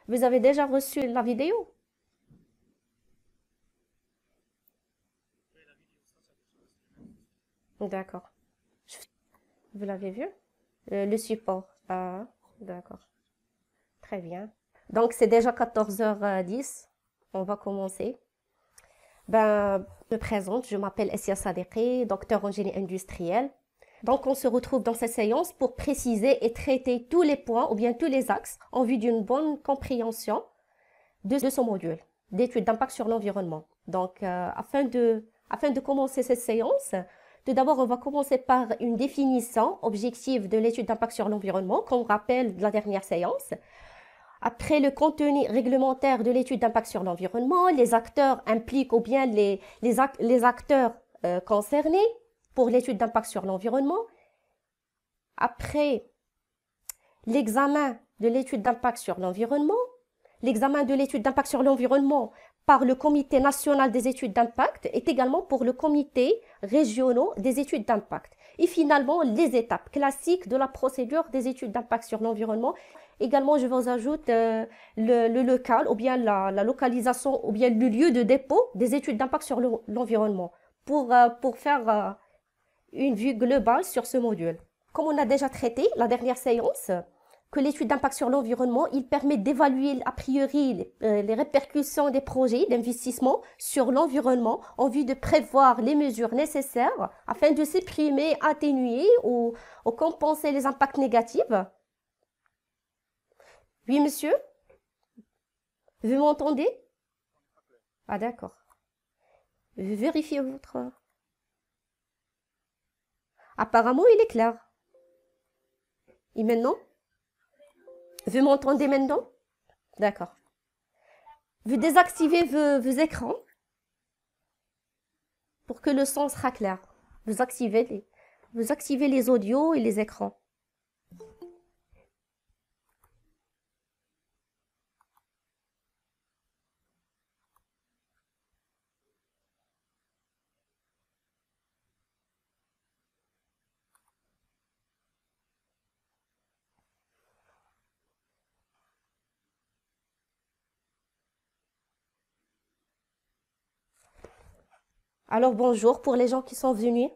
Vous avez déjà reçu la vidéo? D'accord. Je- Vous l'avez vu? Le support. Ah, d'accord. Très bien. Donc, c'est déjà 14h10. On va commencer. Ben, je me présente, je m'appelle Essia Sadeghi, docteur en génie industriel. Donc, on se retrouve dans cette séance pour préciser et traiter tous les points ou bien tous les axes en vue d'une bonne compréhension de ce module d'études d'impact sur l'environnement. Donc, afin de commencer cette séance, tout d'abord, on va commencer par une définition objective de l'étude d'impact sur l'environnement, qu'on rappelle de la dernière séance. Après, le contenu réglementaire de l'étude d'impact sur l'environnement, les acteurs impliquent ou bien les acteurs concernés pour l'étude d'impact sur l'environnement. Après, l'examen de l'étude d'impact sur l'environnement, l'examen de l'étude d'impact sur l'environnement par le Comité national des études d'impact est également pour le Comité régional des études d'impact. Et finalement, les étapes classiques de la procédure des études d'impact sur l'environnement. Également, je vous ajoute le local ou bien la localisation ou bien le lieu de dépôt des études d'impact sur l'environnement pour faire une vue globale sur ce module. Comme on a déjà traité la dernière séance, que l'étude d'impact sur l'environnement, il permet d'évaluer a priori les répercussions des projets d'investissement sur l'environnement en vue de prévoir les mesures nécessaires afin de supprimer, atténuer ou compenser les impacts négatifs. Oui, monsieur? Vous m'entendez? Ah, d'accord. Vérifiez votre... Apparemment, il est clair. Et maintenant? Vous m'entendez maintenant? D'accord. Vous désactivez vos écrans pour que le son sera clair. Vous activez les audios et les écrans. Alors bonjour pour les gens qui sont venus.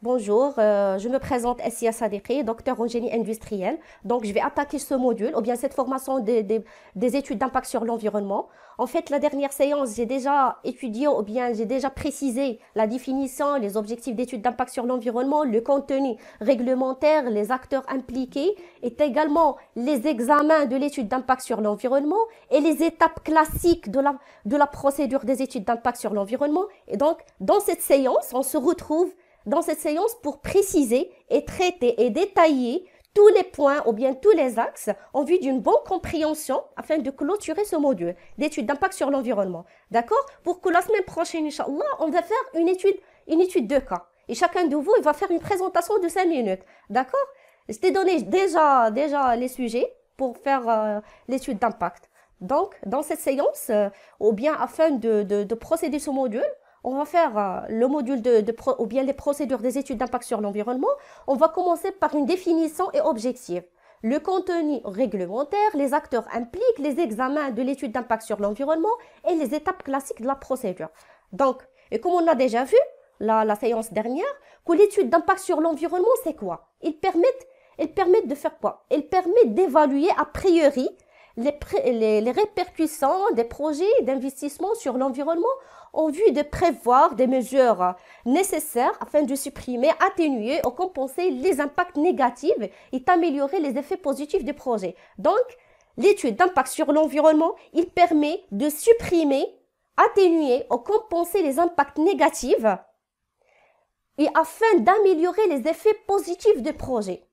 Bonjour, je me présente Essia Sadeghi, docteur en génie industriel. Donc, je vais attaquer ce module, ou bien cette formation des études d'impact sur l'environnement. En fait, la dernière séance, j'ai déjà étudié, ou bien j'ai déjà précisé la définition, les objectifs d'études d'impact sur l'environnement, le contenu réglementaire, les acteurs impliqués, et également les examens de l'étude d'impact sur l'environnement et les étapes classiques de la procédure des études d'impact sur l'environnement. Et donc, dans cette séance, on se retrouve dans cette séance pour préciser et traiter et détailler tous les points ou bien tous les axes en vue d'une bonne compréhension afin de clôturer ce module d'étude d'impact sur l'environnement. D'accord? Pour que la semaine prochaine, Inch'Allah, on va faire une étude de cas. Et chacun de vous, il va faire une présentation de 5 minutes. D'accord? Je t'ai donné déjà les sujets pour faire l'étude d'impact. Donc, dans cette séance, ou bien afin de procéder ce module, on va faire le module ou bien les procédures des études d'impact sur l'environnement. On va commencer par une définition et objectif. Le contenu réglementaire, les acteurs impliquent, les examens de l'étude d'impact sur l'environnement et les étapes classiques de la procédure. Donc, et comme on a déjà vu la séance dernière, que l'étude d'impact sur l'environnement, c'est quoi? Ils permettent de faire quoi? Ils permettent d'évaluer a priori les répercussions des projets d'investissement sur l'environnement en vue de prévoir des mesures nécessaires afin de supprimer, atténuer ou compenser les impacts négatifs et améliorer les effets positifs du projet. Donc, l'étude d'impact sur l'environnement, il permet de supprimer, atténuer ou compenser les impacts négatifs et afin d'améliorer les effets positifs du projet.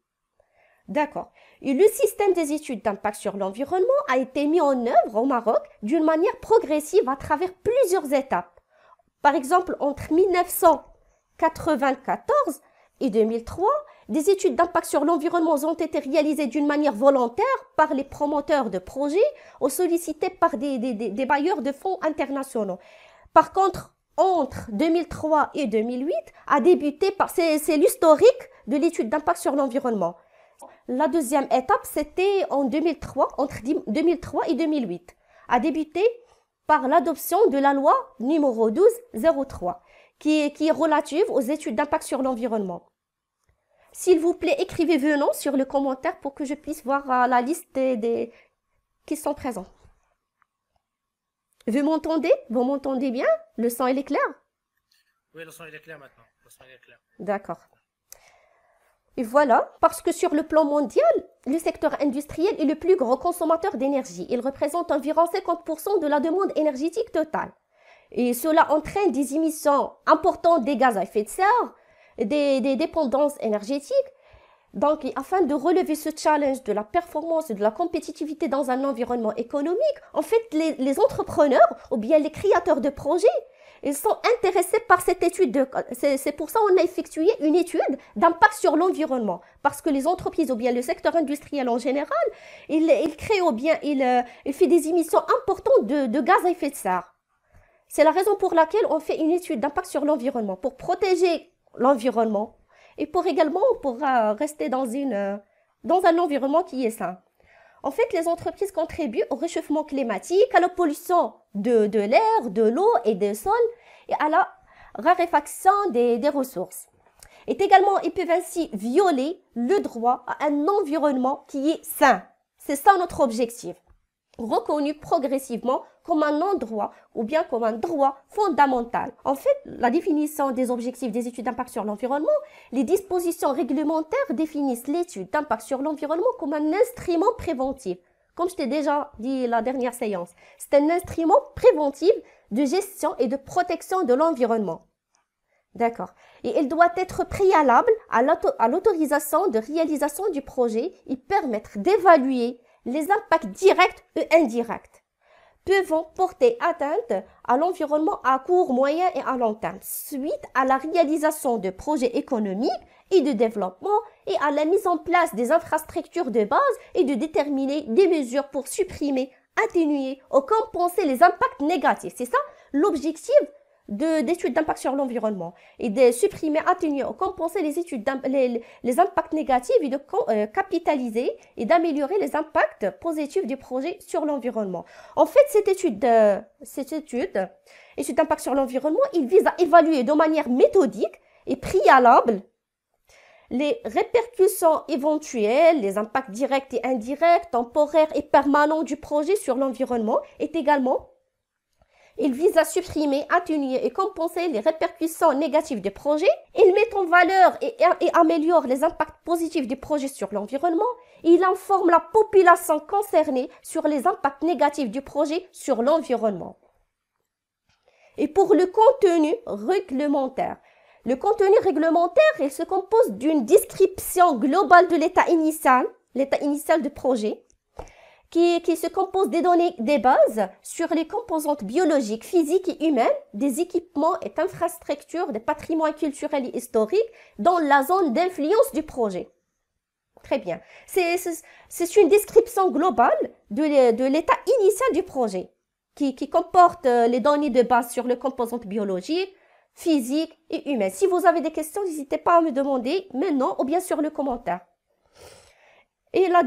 D'accord. Et le système des études d'impact sur l'environnement a été mis en œuvre au Maroc d'une manière progressive à travers plusieurs étapes. Par exemple, entre 1994 et 2003, des études d'impact sur l'environnement ont été réalisées d'une manière volontaire par les promoteurs de projets ou sollicitées par des bailleurs de fonds internationaux. Par contre, entre 2003 et 2008, c'est l'historique de l'étude d'impact sur l'environnement. La deuxième étape, c'était en 2003, entre 2003 et 2008, a débuté par l'adoption de la loi numéro 1203, qui est relative aux études d'impact sur l'environnement. S'il vous plaît, écrivez vos noms sur le commentaire pour que je puisse voir la liste des qui sont présents. Vous m'entendez? Vous m'entendez bien? Le son, il est clair? Oui, le son il est clair maintenant. Le son il est clair. D'accord. Et voilà, parce que sur le plan mondial, le secteur industriel est le plus gros consommateur d'énergie. Il représente environ 50% de la demande énergétique totale. Et cela entraîne des émissions importantes des gaz à effet de serre, des dépendances énergétiques. Donc, afin de relever ce challenge de la performance et de la compétitivité dans un environnement économique, en fait, les entrepreneurs ou bien les créateurs de projets, ils sont intéressés par cette étude. C'est pour ça qu'on a effectué une étude d'impact sur l'environnement. Parce que les entreprises ou bien le secteur industriel en général, il crée ou bien il fait des émissions importantes de gaz à effet de serre. C'est la raison pour laquelle on fait une étude d'impact sur l'environnement, pour protéger l'environnement et pour rester dans un environnement qui est sain. En fait, les entreprises contribuent au réchauffement climatique, à la pollution de l'air, de l'eau et des sols et à la raréfaction des ressources. Et également, ils peuvent ainsi violer le droit à un environnement qui est sain. C'est ça notre objectif. Reconnu progressivement comme un endroit ou bien comme un droit fondamental. En fait, la définition des objectifs des études d'impact sur l'environnement, les dispositions réglementaires définissent l'étude d'impact sur l'environnement comme un instrument préventif. Comme je t'ai déjà dit la dernière séance, c'est un instrument préventif de gestion et de protection de l'environnement. D'accord. Et il doit être préalable à l'autorisation de réalisation du projet et permettre d'évaluer les impacts directs et indirects peuvent porter atteinte à l'environnement à court, moyen et à long terme suite à la réalisation de projets économiques et de développement et à la mise en place des infrastructures de base et de déterminer des mesures pour supprimer, atténuer ou compenser les impacts négatifs. C'est ça l'objectif d'études d'impact sur l'environnement et de supprimer, atténuer ou compenser les impacts négatifs et de capitaliser et d'améliorer les impacts positifs du projet sur l'environnement. En fait, cette étude d'impact sur l'environnement, il vise à évaluer de manière méthodique et préalable les répercussions éventuelles, les impacts directs et indirects, temporaires et permanents du projet sur l'environnement et également il vise à supprimer, atténuer et compenser les répercussions négatives du projet. Il met en valeur et améliore les impacts positifs du projet sur l'environnement. Il informe la population concernée sur les impacts négatifs du projet sur l'environnement. Et pour le contenu réglementaire. Le contenu réglementaire, il se compose d'une description globale de l'état initial du projet, qui se compose des données des bases sur les composantes biologiques, physiques et humaines, des équipements et infrastructures, des patrimoines culturels et historiques dans la zone d'influence du projet. Très bien. C'est une description globale de l'état initial du projet qui comporte les données de base sur les composantes biologiques, physiques et humaines. Si vous avez des questions, n'hésitez pas à me demander maintenant ou bien sur le commentaire. Et le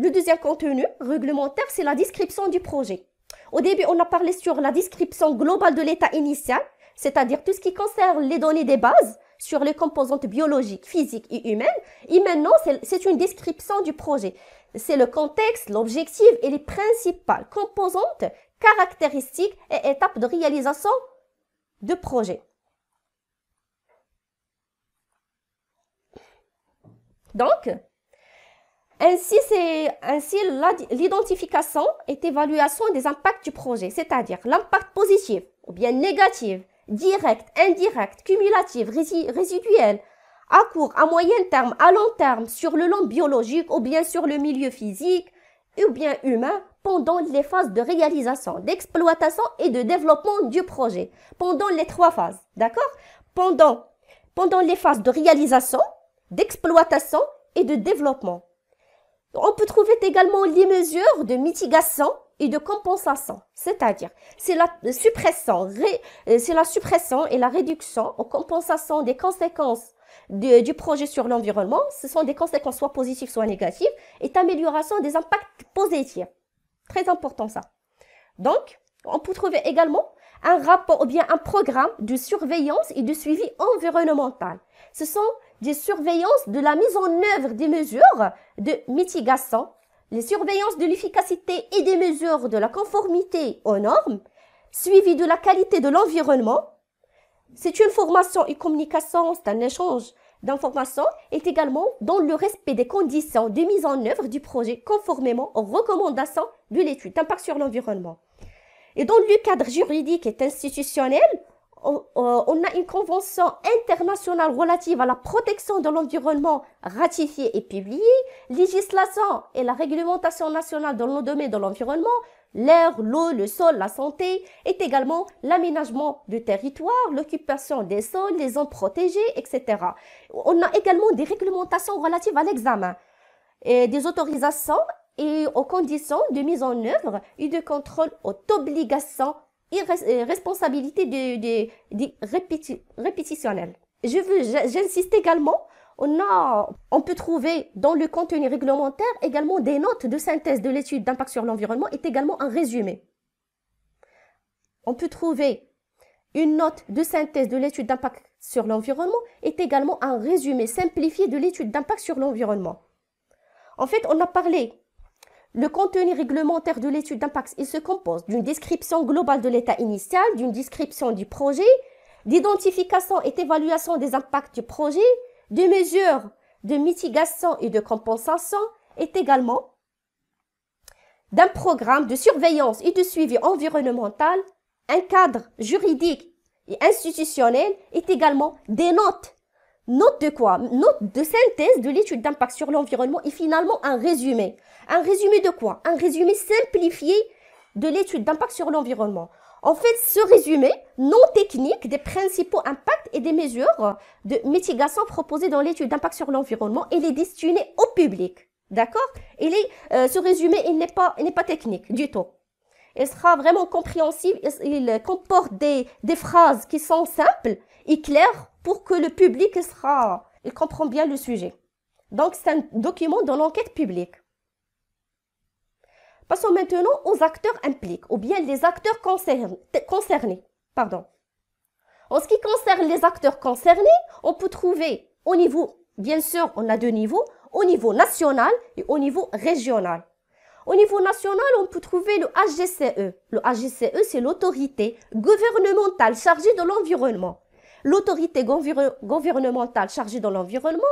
deuxième contenu réglementaire, c'est la description du projet. Au début, on a parlé sur la description globale de l'état initial, c'est-à-dire tout ce qui concerne les données des bases sur les composantes biologiques, physiques et humaines. Et maintenant, c'est une description du projet. C'est le contexte, l'objectif et les principales composantes, caractéristiques et étapes de réalisation de projet. Donc, ainsi l'identification et évaluation des impacts du projet, c'est-à-dire l'impact positif ou bien négatif, direct, indirect, cumulatif, résiduel, à court, à moyen terme, à long terme, sur le long biologique ou bien sur le milieu physique ou bien humain pendant les phases de réalisation, d'exploitation et de développement du projet. Pendant les trois phases, d'accord? Pendant les phases de réalisation, d'exploitation et de développement. On peut trouver également les mesures de mitigation et de compensation, c'est-à-dire c'est la suppression et la réduction ou compensation des conséquences du projet sur l'environnement, ce sont des conséquences soit positives, soit négatives, et amélioration des impacts positifs. Très important ça. Donc, on peut trouver également un rapport ou bien un programme de surveillance et de suivi environnemental. Ce sont des surveillances de la mise en œuvre des mesures de mitigation, les surveillances de l'efficacité et des mesures de la conformité aux normes, suivi de la qualité de l'environnement. C'est une formation et communication, c'est un échange d'informations, est également dans le respect des conditions de mise en œuvre du projet conformément aux recommandations de l'étude d'impact sur l'environnement. Et dans le cadre juridique et institutionnel, on a une convention internationale relative à la protection de l'environnement ratifiée et publiée, législation et la réglementation nationale dans le domaine de l'environnement, l'air, l'eau, le sol, la santé, est également l'aménagement du territoire, l'occupation des sols, les zones protégées, etc. On a également des réglementations relatives à l'examen et des autorisations et aux conditions de mise en œuvre et de contrôle aux obligations et responsabilités répétitionnelles. J'insiste également, on peut trouver dans le contenu réglementaire également des notes de synthèse de l'étude d'impact sur l'environnement est également un résumé. On peut trouver une note de synthèse de l'étude d'impact sur l'environnement est également un résumé simplifié de l'étude d'impact sur l'environnement. En fait, on a parlé. Le contenu réglementaire de l'étude d'impact, il se compose d'une description globale de l'état initial, d'une description du projet, d'identification et d'évaluation des impacts du projet, de mesures de mitigation et de compensation, et également d'un programme de surveillance et de suivi environnemental, un cadre juridique et institutionnel, et également des notes. Note de quoi? Note de synthèse de l'étude d'impact sur l'environnement et finalement un résumé. Un résumé de quoi? Un résumé simplifié de l'étude d'impact sur l'environnement. En fait, ce résumé non technique des principaux impacts et des mesures de mitigation proposées dans l'étude d'impact sur l'environnement, il est destiné au public. D'accord? Ce résumé, il n'est pas technique du tout. Il sera vraiment compréhensible, il comporte des phrases qui sont simples et claires pour que le public il comprend bien le sujet. Donc, c'est un document de l'enquête publique. Passons maintenant aux acteurs impliqués, ou bien les acteurs concernés. En ce qui concerne les acteurs concernés, on peut trouver au niveau, bien sûr, on a deux niveaux, au niveau national et au niveau régional. Au niveau national, on peut trouver le HGCE. Le HGCE, c'est l'autorité gouvernementale chargée de l'environnement. L'autorité gouvernementale chargée de l'environnement.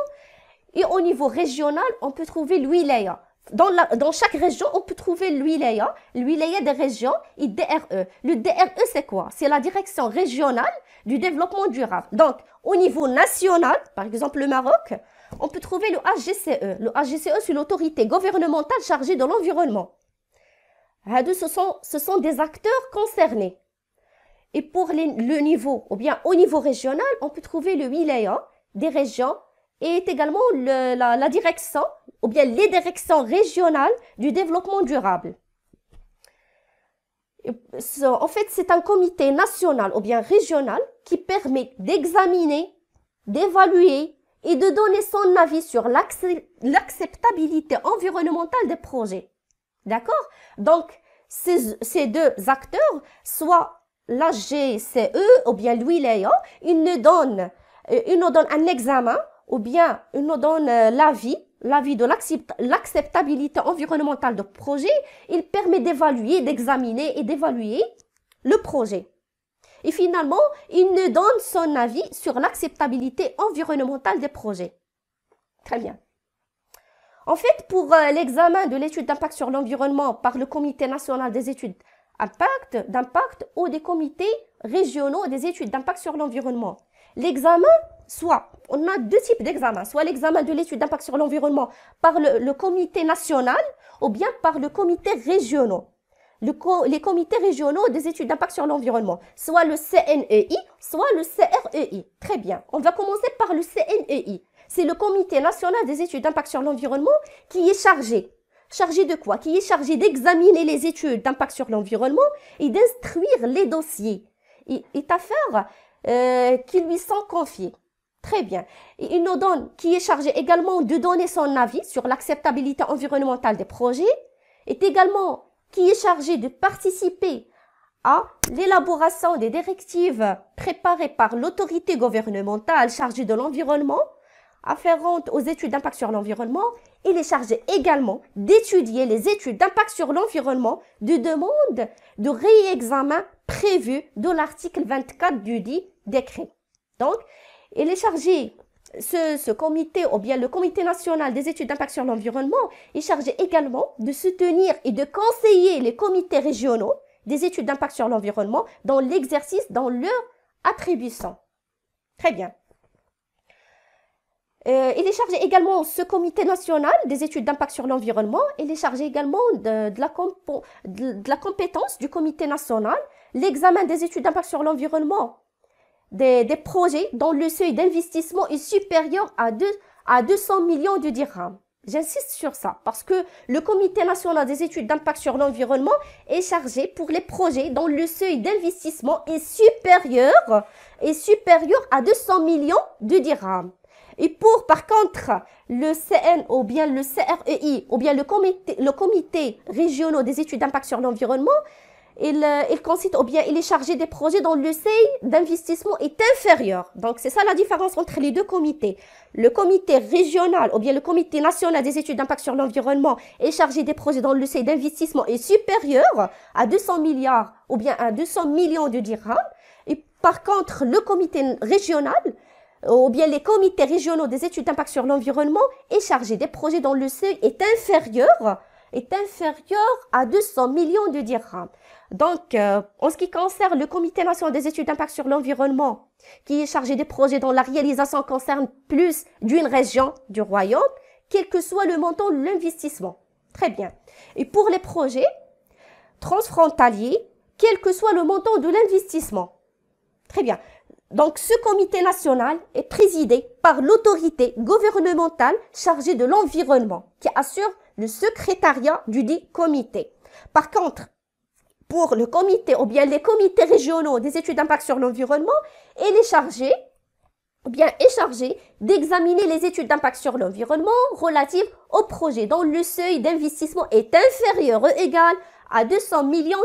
Et au niveau régional, on peut trouver l'WILAYA. Dans chaque région, on peut trouver l'WILAYA des régions et DRE. Le DRE, c'est quoi? C'est la direction régionale du développement durable. Donc, au niveau national, par exemple le Maroc, on peut trouver le HGCE. Le HGCE, c'est l'autorité gouvernementale chargée de l'environnement. Ce sont des acteurs concernés. Et pour le niveau, ou bien au niveau régional, on peut trouver le WILAYA des régions et également la direction, ou bien les directions régionales du développement durable. En fait, c'est un comité national ou bien régional qui permet d'examiner, d'évaluer et de donner son avis sur l'acceptabilité environnementale des projets. D'accord? Donc, ces deux acteurs, soit l'HGCE ou bien l'WILAYA, ils nous donnent un examen ou bien ils nous donnent l'avis de l'acceptabilité environnementale du projet. Il permet d'évaluer, d'examiner et d'évaluer le projet. Et finalement, il nous donne son avis sur l'acceptabilité environnementale des projets. Très bien. En fait, pour l'examen de l'étude d'impact sur l'environnement par le Comité national des études d'impact ou des comités régionaux des études d'impact sur l'environnement, l'examen, soit, on a deux types d'examens, soit l'examen de l'étude d'impact sur l'environnement par le comité national ou bien par le comité régional. Les comités régionaux des études d'impact sur l'environnement, soit le CNEI, soit le CREI. Très bien, on va commencer par le CNEI. C'est le comité national des études d'impact sur l'environnement qui est chargé. Chargé de quoi? Qui est chargé d'examiner les études d'impact sur l'environnement et d'instruire les dossiers et affaires qui lui sont confiés. Très bien. Et il nous donne qui est chargé également de donner son avis sur l'acceptabilité environnementale des projets, est également qui est chargé de participer à l'élaboration des directives préparées par l'autorité gouvernementale chargée de l'environnement, afférente aux études d'impact sur l'environnement. Il est chargé également d'étudier les études d'impact sur l'environnement de demande de réexamen prévu de l'article 24 du dit décret. Donc, il est chargé, ce comité, ou bien le Comité national des études d'impact sur l'environnement, est chargé également de soutenir et de conseiller les comités régionaux des études d'impact sur l'environnement dans l'exercice, dans leur attribution. Très bien. Il est chargé également, ce comité national des études d'impact sur l'environnement, il est chargé également de la compétence du comité national, l'examen des études d'impact sur l'environnement, des projets dont le seuil d'investissement est supérieur à 200 millions de dirhams. J'insiste sur ça parce que le comité national des études d'impact sur l'environnement est chargé pour les projets dont le seuil d'investissement est supérieur à 200 millions de dirhams. Et par contre, le CN ou bien le CREI ou bien le comité régional des études d'impact sur l'environnement, il est chargé des projets dont le seuil d'investissement est inférieur. Donc, c'est ça la différence entre les deux comités. Le comité régional ou bien le comité national des études d'impact sur l'environnement est chargé des projets dont le seuil d'investissement est supérieur à 200 milliards ou bien à 200 millions de dirhams. Et par contre, le comité régional ou bien les comités régionaux des études d'impact sur l'environnement est chargé des projets dont le seuil est inférieur à 200 millions de dirhams. Donc, en ce qui concerne le Comité national des études d'impact sur l'environnement, qui est chargé des projets dont la réalisation concerne plus d'une région du royaume, quel que soit le montant de l'investissement. Très bien. Et pour les projets transfrontaliers, quel que soit le montant de l'investissement. Très bien. Donc, ce comité national est présidé par l'autorité gouvernementale chargée de l'environnement, qui assure le secrétariat du dit comité. Par contre, pour le comité ou bien les comités régionaux des études d'impact sur l'environnement, il est chargé d'examiner les études d'impact sur l'environnement relatives au projet dont le seuil d'investissement est inférieur ou égal à 200 millions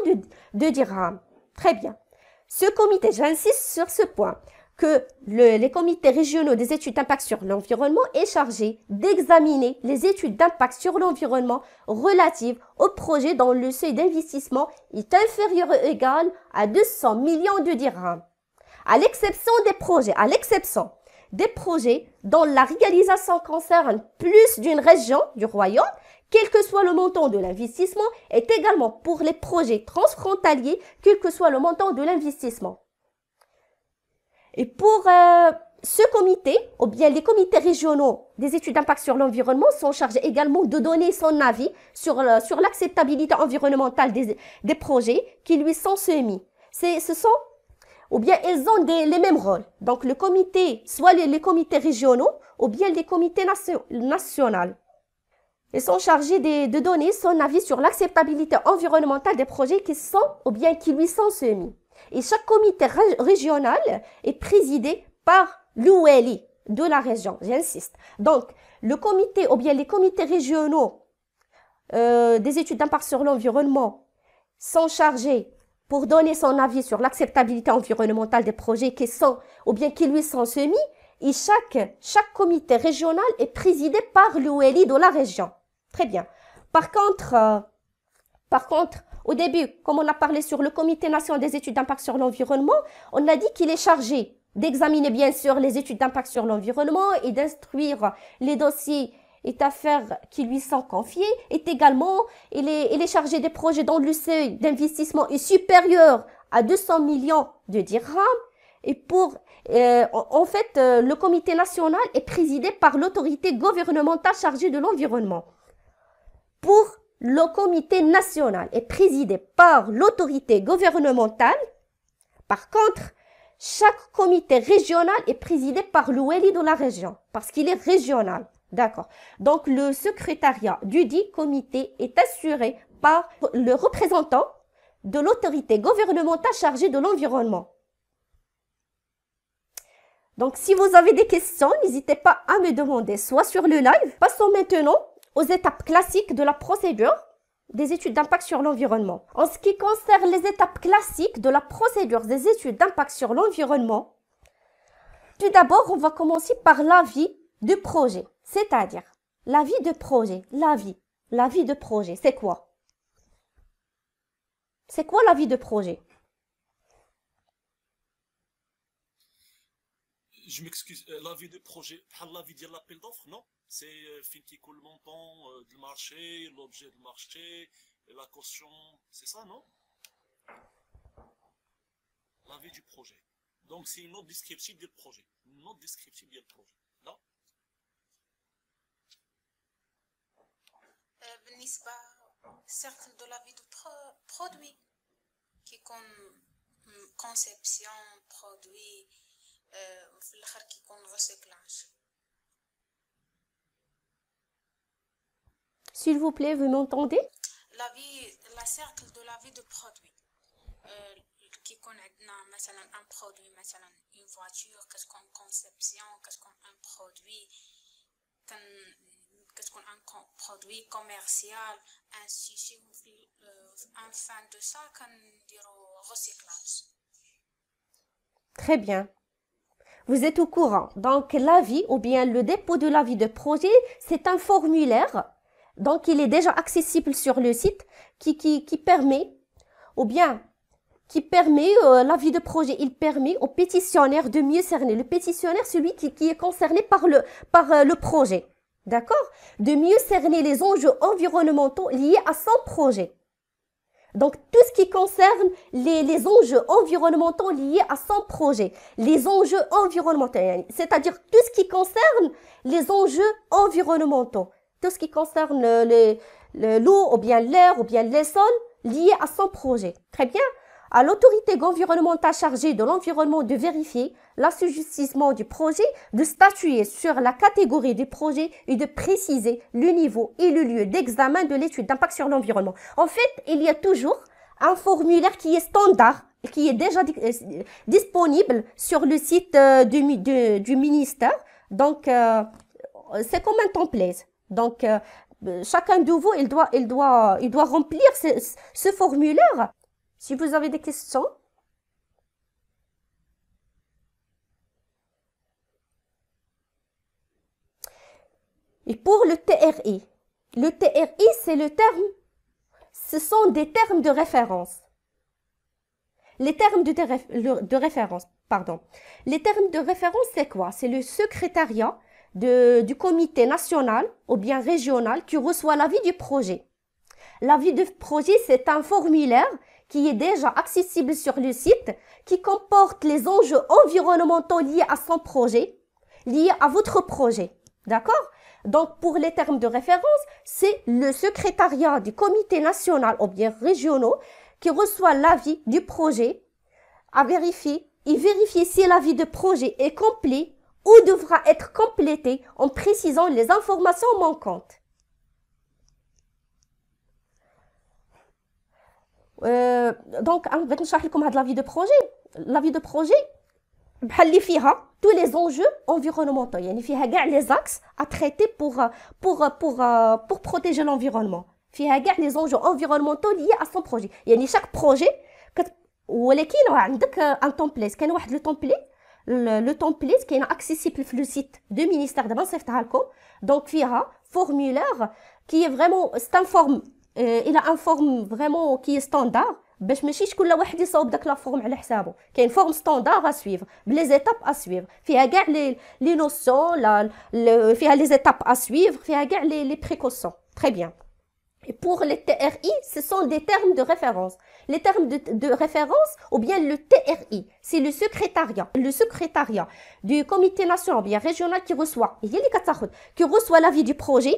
de dirhams. Très bien. Ce comité, j'insiste sur ce point, que les comités régionaux des études d'impact sur l'environnement est chargé d'examiner les études d'impact sur l'environnement relatives au projet dont le seuil d'investissement est inférieur ou égal à 200 millions de dirhams. À l'exception des projets dont la réalisation concerne plus d'une région du royaume, quel que soit le montant de l'investissement, est également pour les projets transfrontaliers, quel que soit le montant de l'investissement. Et pour ce comité, ou bien les comités régionaux des études d'impact sur l'environnement sont chargés également de donner son avis sur l'acceptabilité environnementale des projets qui lui sont soumis. Ou bien ils ont les mêmes rôles. Donc le comité, soit les comités régionaux, ou bien les comités nationaux. Ils sont chargés de donner son avis sur l'acceptabilité environnementale des projets qui lui sont soumis. Et chaque comité régional est présidé par l'ouali de la région, j'insiste. Donc, le comité ou bien les comités régionaux des études d'impact sur l'environnement sont chargés pour donner son avis sur l'acceptabilité environnementale des projets qui lui sont soumis. Et chaque comité régional est présidé par l'ouali de la région. Très bien. Par contre, au début, comme on a parlé sur le Comité national des études d'impact sur l'environnement, on a dit qu'il est chargé d'examiner bien sûr les études d'impact sur l'environnement et d'instruire les dossiers et affaires qui lui sont confiés. Et également, il est chargé des projets dont le seuil d'investissement est supérieur à 200 millions de dirhams. Et le Comité national est présidé par l'autorité gouvernementale chargée de l'environnement. Pour le comité national est présidé par l'autorité gouvernementale. Par contre, chaque comité régional est présidé par l'ouali de la région, parce qu'il est régional. D'accord. Donc, le secrétariat du dit comité est assuré par le représentant de l'autorité gouvernementale chargée de l'environnement. Donc, si vous avez des questions, n'hésitez pas à me demander, soit sur le live. Passons maintenant aux étapes classiques de la procédure des études d'impact sur l'environnement. En ce qui concerne les étapes classiques de la procédure des études d'impact sur l'environnement, tout d'abord, on va commencer par l'avis du projet. C'est-à-dire, l'avis de projet, l'avis de projet, c'est quoi? C'est quoi l'avis de projet? Je m'excuse, l'avis de projet, l'avis de l'appel d'offres, non? C'est fin qui coule le montant du marché, l'objet du marché, la caution, c'est ça, non? L'avis du projet. Donc c'est une note descriptive du projet. Une note descriptive du projet. Non? بالنسبة cercle de l'avis de produit qui comme conception produit في الآخر كيكون recyclage. S'il vous plaît, vous m'entendez? La cercle de l'avis de produit qui يكون عندنا مثلا un produit مثلا une voiture كتكون conception كتكون un produit كتكون un produit commercial ainsi في en fin de ça كنديرو recyclage. Très bien. Vous êtes au courant. Donc, l'avis ou bien le dépôt de l'avis de projet, c'est un formulaire. Donc, il est déjà accessible sur le site qui permet, ou bien, qui permet l'avis de projet. Il permet au pétitionnaire de mieux cerner. Le pétitionnaire, celui qui est concerné par le projet. D'accord? De mieux cerner les enjeux environnementaux liés à son projet. Donc, tout ce qui concerne les enjeux environnementaux liés à son projet. Les enjeux environnementaux, c'est-à-dire tout ce qui concerne les enjeux environnementaux. Tout ce qui concerne l'eau, ou bien l'air, ou bien les sols liés à son projet. Très bien. À l'autorité environnementale chargée de l'environnement de vérifier l'assujettissement du projet, de statuer sur la catégorie du projet et de préciser le niveau et le lieu d'examen de l'étude d'impact sur l'environnement. En fait, il y a toujours un formulaire qui est standard, qui est déjà disponible sur le site du ministère. Donc, c'est comme un template. Donc, chacun de vous, il doit remplir ce formulaire. Si vous avez des questions. Et pour le TRI, c'est le terme, ce sont des termes de référence. Les termes de référence, pardon. Les termes de référence, c'est quoi? C'est le secrétariat du comité national ou bien régional qui reçoit l'avis du projet. L'avis du projet, c'est un formulaire qui est déjà accessible sur le site, qui comporte les enjeux environnementaux liés à son projet, liés à votre projet. D'accord? Donc, pour les termes de référence, c'est le secrétariat du comité national ou bien régionaux qui reçoit l'avis du projet à vérifier et vérifier si l'avis de projet est complet ou devra être complété en précisant les informations manquantes. Donc, je vais vous expliquer l'avis de projet. L'avis de projet, بحال اللي فيها tous les enjeux environnementaux. يعني فيها كاع les axes à traiter pour protéger l'environnement. فيها كاع les enjeux environnementaux liés à son projet. يعني chaque projet ولكن عندك un template. كاين واحد le template qui est accessible sur le site du ministère de نصيفطها لكم. Donc فيها formulaire qui est vraiment c'est un forme il a un forme vraiment qui est standard باش ماشي كل واحد يصاوب داك لا فورم على حسابه. كاين فورم ستاندار ا سويفر بلي زيتاب ا سويفر فيها كاع لي نوسيون فيها لي زيتاب ا سويفر فيها كاع لي بريكوسيون. Très bien. Et pour les TRI, ce sont des termes de référence. Les termes de référence, ou bien le TRI, c'est le secrétariat du comité national ou bien régional qui reçoit l'avis du projet.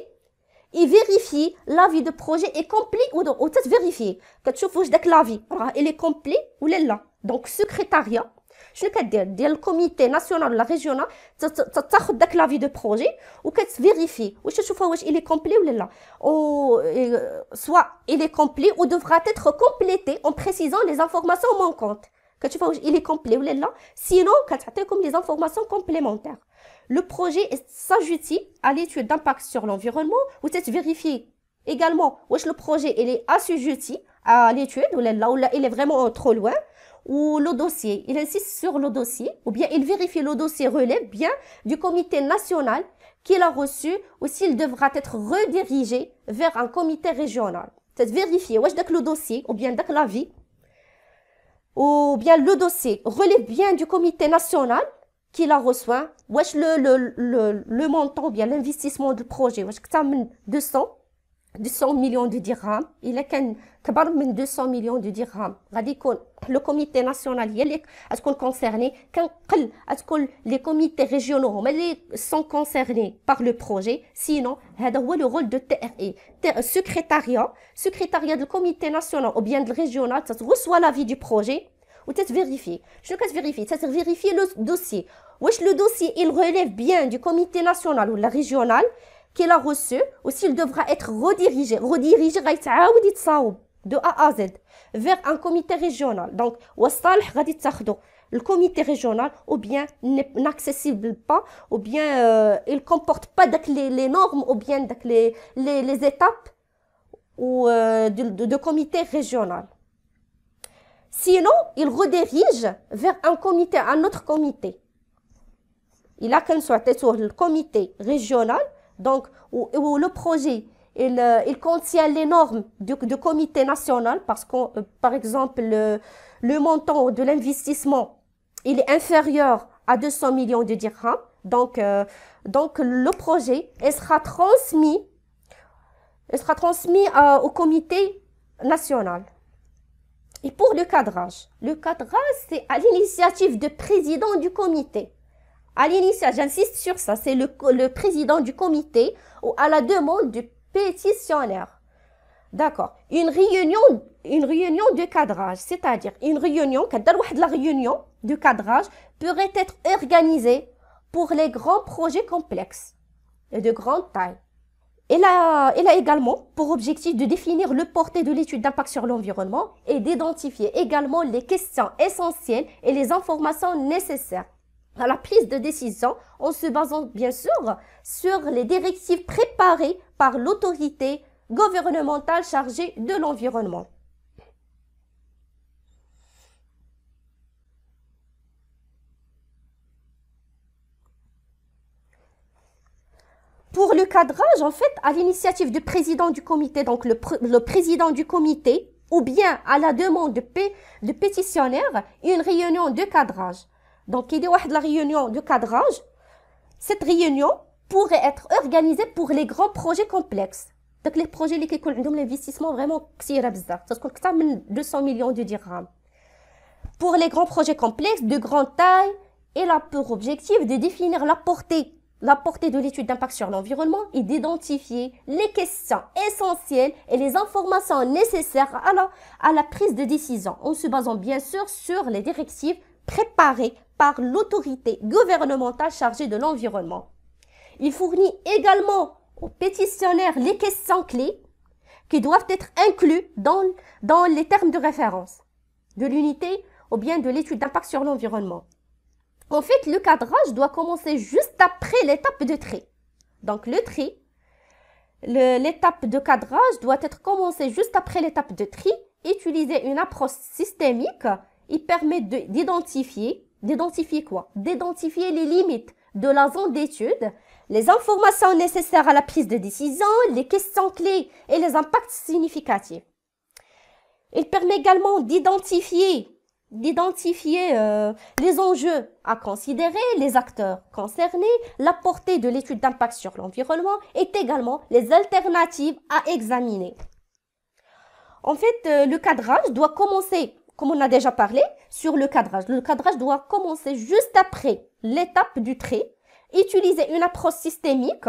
Et vérifier l'avis de projet est complet ou peut vérifier. كتشوف واش داك l'avis il est complet ou لا. Donc secrétariat شنو كدير ديال الكوميتي ناسيونال ولا ريجيونال تاخذ داك l'avis de projet وكتفيريفي واش تشوفها واش il est complet ou لا. Soit il est complet ou devra être complété en précisant les informations manquantes. il est complet ou là. Sinon, comme les informations complémentaires. Le projet s'ajoute à l'étude d'impact sur l'environnement ou peut-être vérifier également le projet il est assujetti à l'étude ou là il est vraiment trop loin ou le dossier, il insiste sur le dossier ou bien il vérifie le dossier relève bien du comité national qu'il a reçu ou s'il devra être redirigé vers un comité régional. C'est vérifier le dossier ou bien l'avis ou bien le dossier relève bien du comité national qu'il a reçu, le montant ou bien l'investissement du projet, 200 millions de dirhams, il est كبر من 200 millions de dirhams. غادي يكون le comité national هي اللي غتكون concerné كنقل غتكون les comités régionaux هما اللي sont concernés par le projet. Sinon هذا هو le rôle de TRI, secrétariat du comité national ou bien du régional reçoit l'avis du projet ou vérifier. Je vais vérifier le dossier. Le dossier il relève bien du comité national ou la régional qu'il a reçu ou s'il devra être redirigé غيتعاود يتصاوب de A à Z vers un comité régional. Donc والصالح غادي تاخدو le comité régional ou bien n'accessible pas ou bien il comporte pas les normes ou bien les étapes ou de comité régional. Sinon, il redirige vers un autre comité. Il a qu'un soit le comité régional, donc où le projet il contient les normes du comité national parce que par exemple le montant de l'investissement il est inférieur à 200 millions de dirhams. Donc le projet il sera transmis au comité national. Et pour le cadrage, c'est à l'initiative du président du comité. J'insiste sur ça, c'est le président du comité ou à la demande du pétitionnaire. D'accord. Une réunion de cadrage, c'est-à-dire une réunion de cadrage pourrait être organisée pour les grands projets complexes et de grande taille. Elle a également pour objectif de définir le portée de l'étude d'impact sur l'environnement et d'identifier également les questions essentielles et les informations nécessaires à la prise de décision en se basant bien sûr sur les directives préparées par l'autorité gouvernementale chargée de l'environnement. Pour le cadrage, en fait, à l'initiative du président du comité, donc le président du comité, ou bien à la demande de pétitionnaire, une réunion de cadrage. Donc, il y a la réunion de cadrage. Cette réunion pourrait être organisée pour les grands projets complexes. Donc, les projets qui ont l'investissement vraiment ça se compte 200 millions de dirhams. Pour les grands projets complexes de grande taille, elle a pour objectif de définir la portée de l'étude d'impact sur l'environnement et d'identifier les questions essentielles et les informations nécessaires à la prise de décision, en se basant bien sûr sur les directives préparées par l'autorité gouvernementale chargée de l'environnement. Il fournit également aux pétitionnaires les questions clés qui doivent être incluses dans les termes de référence de l'unité ou bien de l'étude d'impact sur l'environnement. En fait, le cadrage doit commencer juste après l'étape de tri. Donc, le tri, l'étape de cadrage doit être commencée juste après l'étape de tri. Utiliser une approche systémique, il permet d'identifier quoi? D'identifier les limites de la zone d'étude, les informations nécessaires à la prise de décision, les questions clés et les impacts significatifs. Il permet également d'identifier les enjeux à considérer, les acteurs concernés, la portée de l'étude d'impact sur l'environnement et également les alternatives à examiner. En fait, le cadrage doit commencer, comme on a déjà parlé, sur le cadrage. Le cadrage doit commencer juste après l'étape du tri. Utiliser une approche systémique,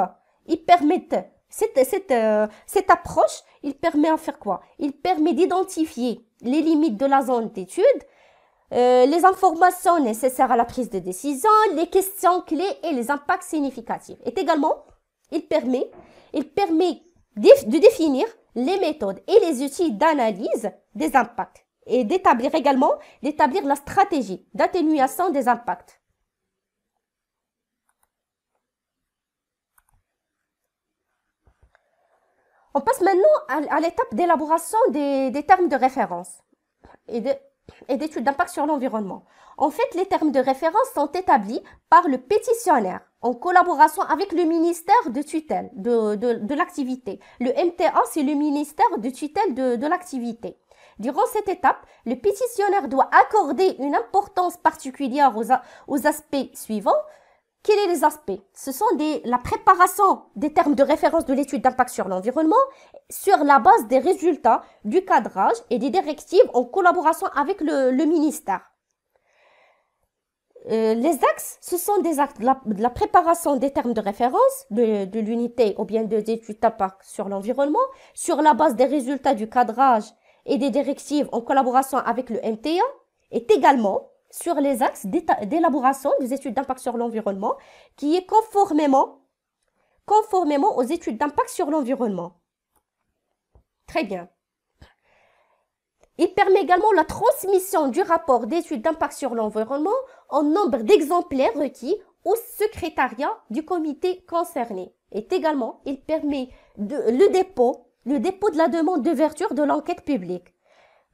cette approche, il permet à faire quoi? Il permet d'identifier les limites de la zone d'étude, les informations nécessaires à la prise de décision, les questions clés et les impacts significatifs. Et également, il permet de définir les méthodes et les outils d'analyse des impacts et d'établir la stratégie d'atténuation des impacts. On passe maintenant à l'étape d'élaboration des termes de référence et d'études d'impact sur l'environnement. En fait, les termes de référence sont établis par le pétitionnaire en collaboration avec le ministère de tutelle de l'activité. Le MTA, c'est le ministère de tutelle de l'activité. Durant cette étape, le pétitionnaire doit accorder une importance particulière aux aspects suivants. Quels sont les aspects? Ce sont la préparation des termes de référence de l'étude d'impact sur l'environnement sur la base des résultats du cadrage et des directives en collaboration avec le ministère. Les axes, ce sont des axes de la préparation des termes de référence de l'unité ou bien des études d'impact sur l'environnement sur la base des résultats du cadrage et des directives en collaboration avec le MTA est également sur les axes d'élaboration des études d'impact sur l'environnement qui est conformément aux études d'impact sur l'environnement. Très bien. Il permet également la transmission du rapport d'études d'impact sur l'environnement en nombre d'exemplaires requis au secrétariat du comité concerné. Et également, il permet le dépôt de la demande d'ouverture de l'enquête publique.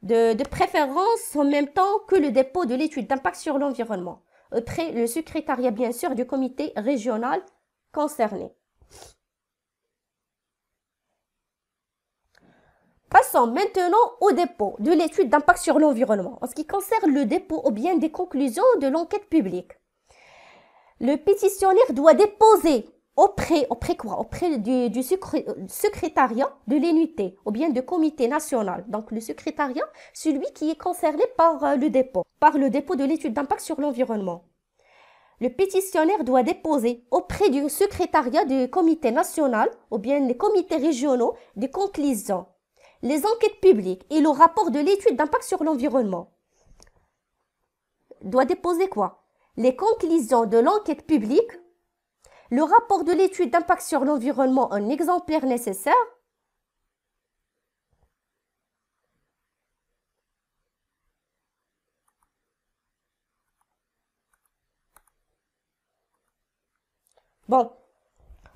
De préférence en même temps que le dépôt de l'étude d'impact sur l'environnement, auprès le secrétariat bien sûr du comité régional concerné. Passons maintenant au dépôt de l'étude d'impact sur l'environnement. En ce qui concerne le dépôt ou bien des conclusions de l'enquête publique, le pétitionnaire doit déposer auprès du secrétariat de l'unité ou bien du comité national. Donc le secrétariat, celui qui est concerné par le dépôt de l'étude d'impact sur l'environnement. Le pétitionnaire doit déposer auprès du secrétariat du comité national ou bien les comités régionaux des conclusions, les enquêtes publiques et le rapport de l'étude d'impact sur l'environnement. Doit déposer quoi? Les conclusions de l'enquête publique, le rapport de l'étude d'impact sur l'environnement en exemplaire nécessaire, bon,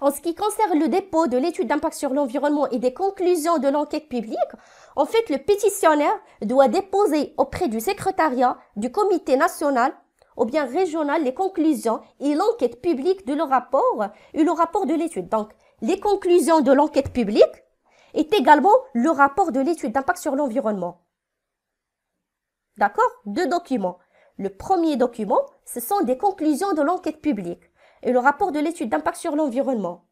en ce qui concerne le dépôt de l'étude d'impact sur l'environnement et des conclusions de l'enquête publique, en fait, le pétitionnaire doit déposer auprès du secrétariat du comité national ou bien régional les conclusions et l'enquête publique de le rapport et le rapport de l'étude. Donc, les conclusions de l'enquête publique est également le rapport de l'étude d'impact sur l'environnement. D'accord? Deux documents. Le premier document, ce sont des conclusions de l'enquête publique et le rapport de l'étude d'impact sur l'environnement.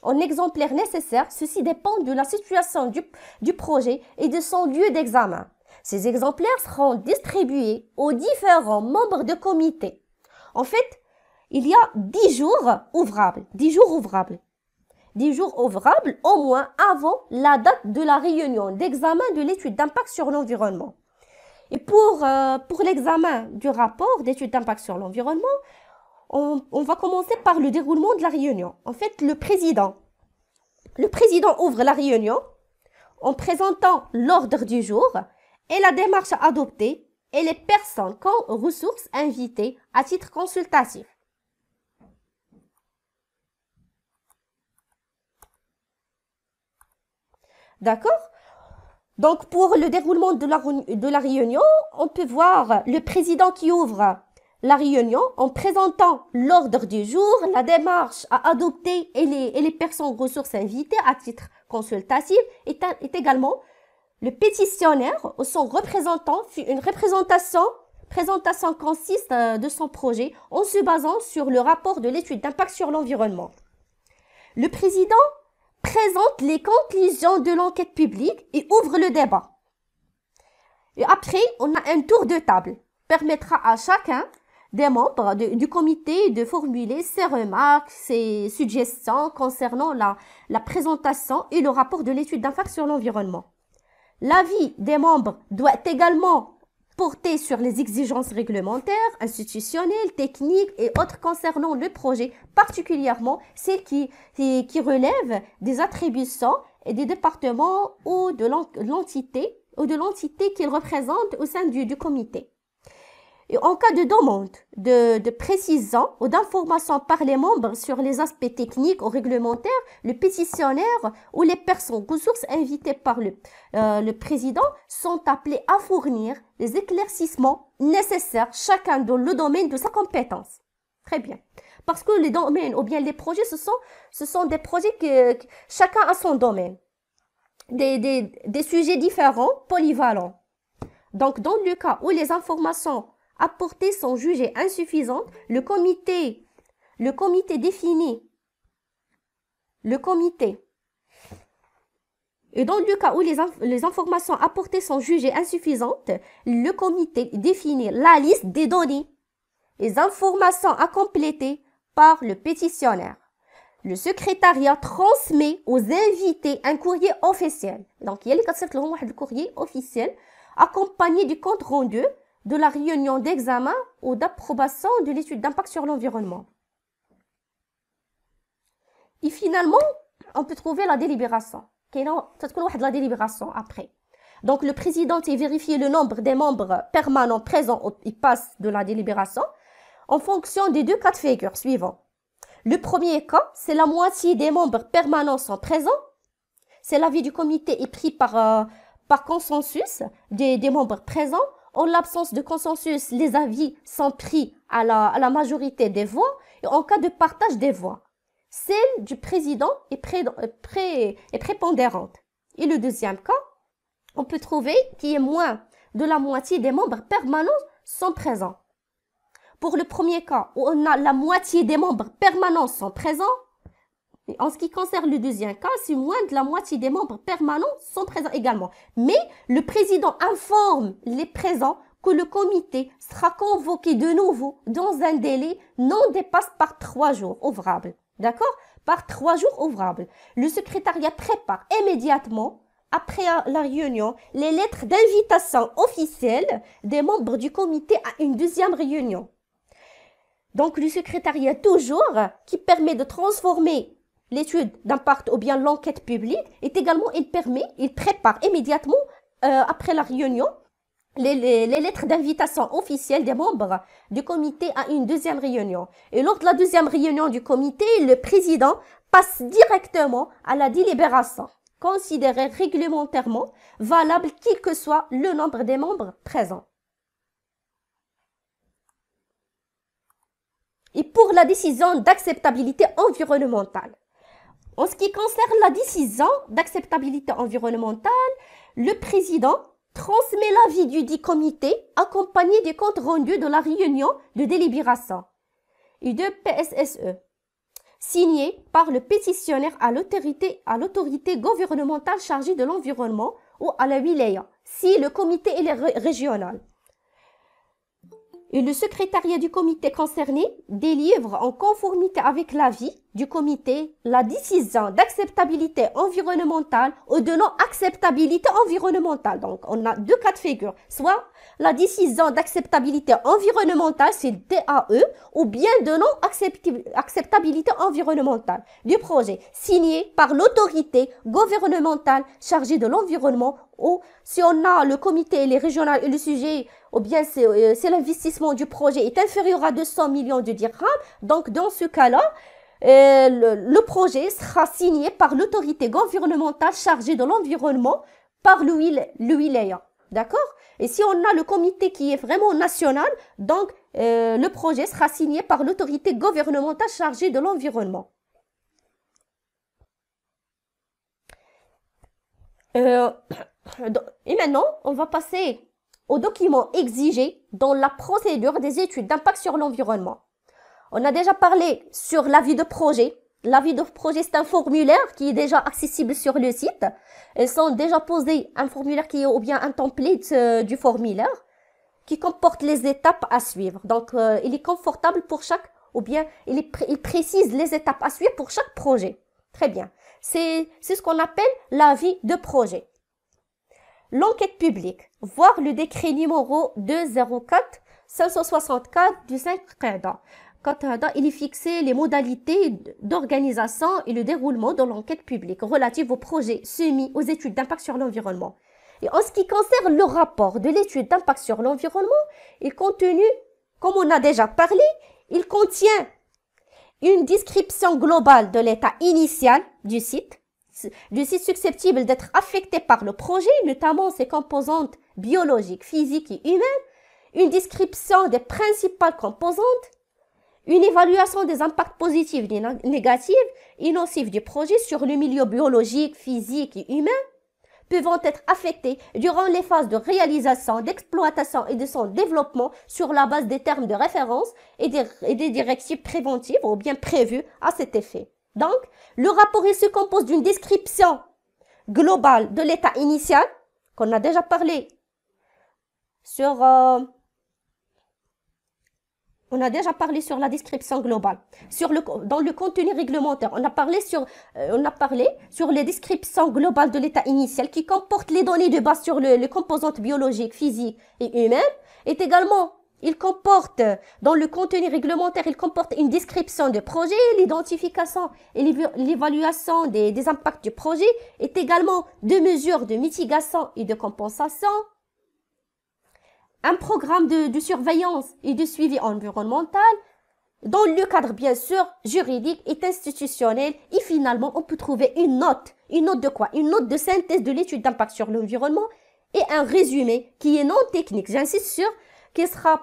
En exemplaire nécessaire, ceci dépend de la situation du projet et de son lieu d'examen. Ces exemplaires seront distribués aux différents membres de comité. En fait, il y a 10 jours ouvrables. 10 jours ouvrables. 10 jours ouvrables au moins avant la date de la réunion d'examen de l'étude d'impact sur l'environnement. Et pour l'examen du rapport d'étude d'impact sur l'environnement, on va commencer par le déroulement de la réunion. En fait, le président ouvre la réunion en présentant l'ordre du jour et la démarche à adopter et les personnes comme ressources invitées à titre consultatif. D'accord? Donc, pour le déroulement de la réunion, on peut voir le président qui ouvre la réunion en présentant l'ordre du jour, la démarche à adopter et les personnes ressources invitées à titre consultatif est également le pétitionnaire ou son représentant fait une présentation concise de son projet en se basant sur le rapport de l'étude d'impact sur l'environnement. Le président présente les conclusions de l'enquête publique et ouvre le débat. Et après, on a un tour de table permettra à chacun des membres du comité de formuler ses remarques, ses suggestions concernant la présentation et le rapport de l'étude d'impact sur l'environnement. L'avis des membres doit également porter sur les exigences réglementaires, institutionnelles, techniques et autres concernant le projet, particulièrement celles qui relèvent des attributions et des départements ou de l'entité ou de l'entité qu'il représente au sein du comité. Et en cas de demande de précision ou d'information par les membres sur les aspects techniques ou réglementaires, le pétitionnaire ou les personnes ressources invitées par le président sont appelés à fournir les éclaircissements nécessaires, chacun dans le domaine de sa compétence. Très bien. Parce que les domaines ou bien les projets, ce sont des projets que chacun a son domaine. Des sujets différents, polyvalents. Donc, dans le cas où les informations apportées sont jugées insuffisantes, le comité définit et dans le cas où les informations apportées sont jugées insuffisantes, le comité définit la liste des données, les informations à compléter par le pétitionnaire. Le secrétariat transmet aux invités un courrier officiel. Donc, il y a le courrier officiel accompagné du compte rendu de la réunion d'examen ou d'approbation de l'étude d'impact sur l'environnement. Et finalement, on peut trouver la délibération. La délibération après. Donc, le président a vérifié le nombre des membres permanents présents, il passe de la délibération, en fonction des deux cas de figure suivants. Le premier cas, c'est la moitié des membres permanents sont présents. C'est l'avis du comité est pris par consensus des membres présents. En l'absence de consensus, les avis sont pris à la majorité des voix. Et en cas de partage des voix, celle du président est prépondérante. Et le deuxième cas, on peut trouver qu'il y ait moins de la moitié des membres permanents sont présents. Pour le premier cas, où on a la moitié des membres permanents sont présents, et en ce qui concerne le deuxième cas, c'est moins de la moitié des membres permanents sont présents également. Mais le président informe les présents que le comité sera convoqué de nouveau dans un délai non dépassé par 3 jours ouvrables. D'accord? Par 3 jours ouvrables. Le secrétariat prépare immédiatement, après la réunion, les lettres d'invitation officielles des membres du comité à une deuxième réunion. Donc, le secrétariat toujours, qui permet de transformer l'étude d'impact ou bien l'enquête publique, et également il prépare immédiatement, après la réunion, les lettres d'invitation officielles des membres du comité à une deuxième réunion. Et lors de la deuxième réunion du comité, le président passe directement à la délibération, considérée réglementairement valable quel que soit le nombre des membres présents. Et pour la décision d'acceptabilité environnementale. En ce qui concerne la décision d'acceptabilité environnementale, le président transmet l'avis du dit comité accompagné des comptes rendus de la réunion de délibération et de PSSE, signé par le pétitionnaire à l'autorité gouvernementale chargée de l'environnement ou à la wilaya, si le comité est régional. Et le secrétariat du comité concerné délivre en conformité avec l'avis du comité la décision d'acceptabilité environnementale ou de non-acceptabilité environnementale. Donc, on a deux cas de figure. Soit la décision d'acceptabilité environnementale, c'est DAE, ou bien de non-acceptabilité environnementale du projet, signé par l'autorité gouvernementale chargée de l'environnement, ou si on a le comité, les régionales et le sujet, ou bien c'est l'investissement du projet est inférieur à 200 millions de dirhams, donc dans ce cas-là, le projet sera signé par l'autorité gouvernementale chargée de l'environnement par le wilaya. D'accord? Et si on a le comité qui est vraiment national, donc le projet sera signé par l'autorité gouvernementale chargée de l'environnement. Et maintenant, on va passer aux documents exigés dans la procédure des études d'impact sur l'environnement. On a déjà parlé sur l'avis de projet. L'avis de projet, c'est un formulaire qui est déjà accessible sur le site. Ils sont déjà posés un formulaire qui est ou bien un template du formulaire qui comporte les étapes à suivre. Donc, il est confortable pour chaque, ou bien il précise les étapes à suivre pour chaque projet. Très bien. C'est ce qu'on appelle l'avis de projet. L'enquête publique, voir le décret numéro 204-564 du 5 Qada. Il est fixé les modalités d'organisation et le déroulement de l'enquête publique relative aux projets soumis aux études d'impact sur l'environnement. Et en ce qui concerne le rapport de l'étude d'impact sur l'environnement, il contenu, comme on a déjà parlé, il contient une description globale de l'état initial du site susceptible d'être affecté par le projet, notamment ses composantes biologiques, physiques et humaines, une description des principales composantes, une évaluation des impacts positifs et négatifs et nocifs du projet sur le milieu biologique, physique et humain, pouvant être affectés durant les phases de réalisation, d'exploitation et de son développement sur la base des termes de référence et des directives préventives ou bien prévues à cet effet. Donc, le rapport il se compose d'une description globale de l'état initial, qu'on a déjà parlé sur... On a déjà parlé sur la description globale. Dans le contenu réglementaire, on a parlé sur les descriptions globales de l'état initial qui comportent les données de base sur les composantes biologiques, physiques et humaines. Et également, dans le contenu réglementaire, il comporte une description de projet, l'identification et l'évaluation des impacts du projet, et également des mesures de mitigation et de compensation, un programme de surveillance et de suivi environnemental, dans le cadre bien sûr juridique et institutionnel, et finalement on peut trouver une note de quoi? Une note de synthèse de l'étude d'impact sur l'environnement et un résumé qui est non technique, j'insiste sur, qui sera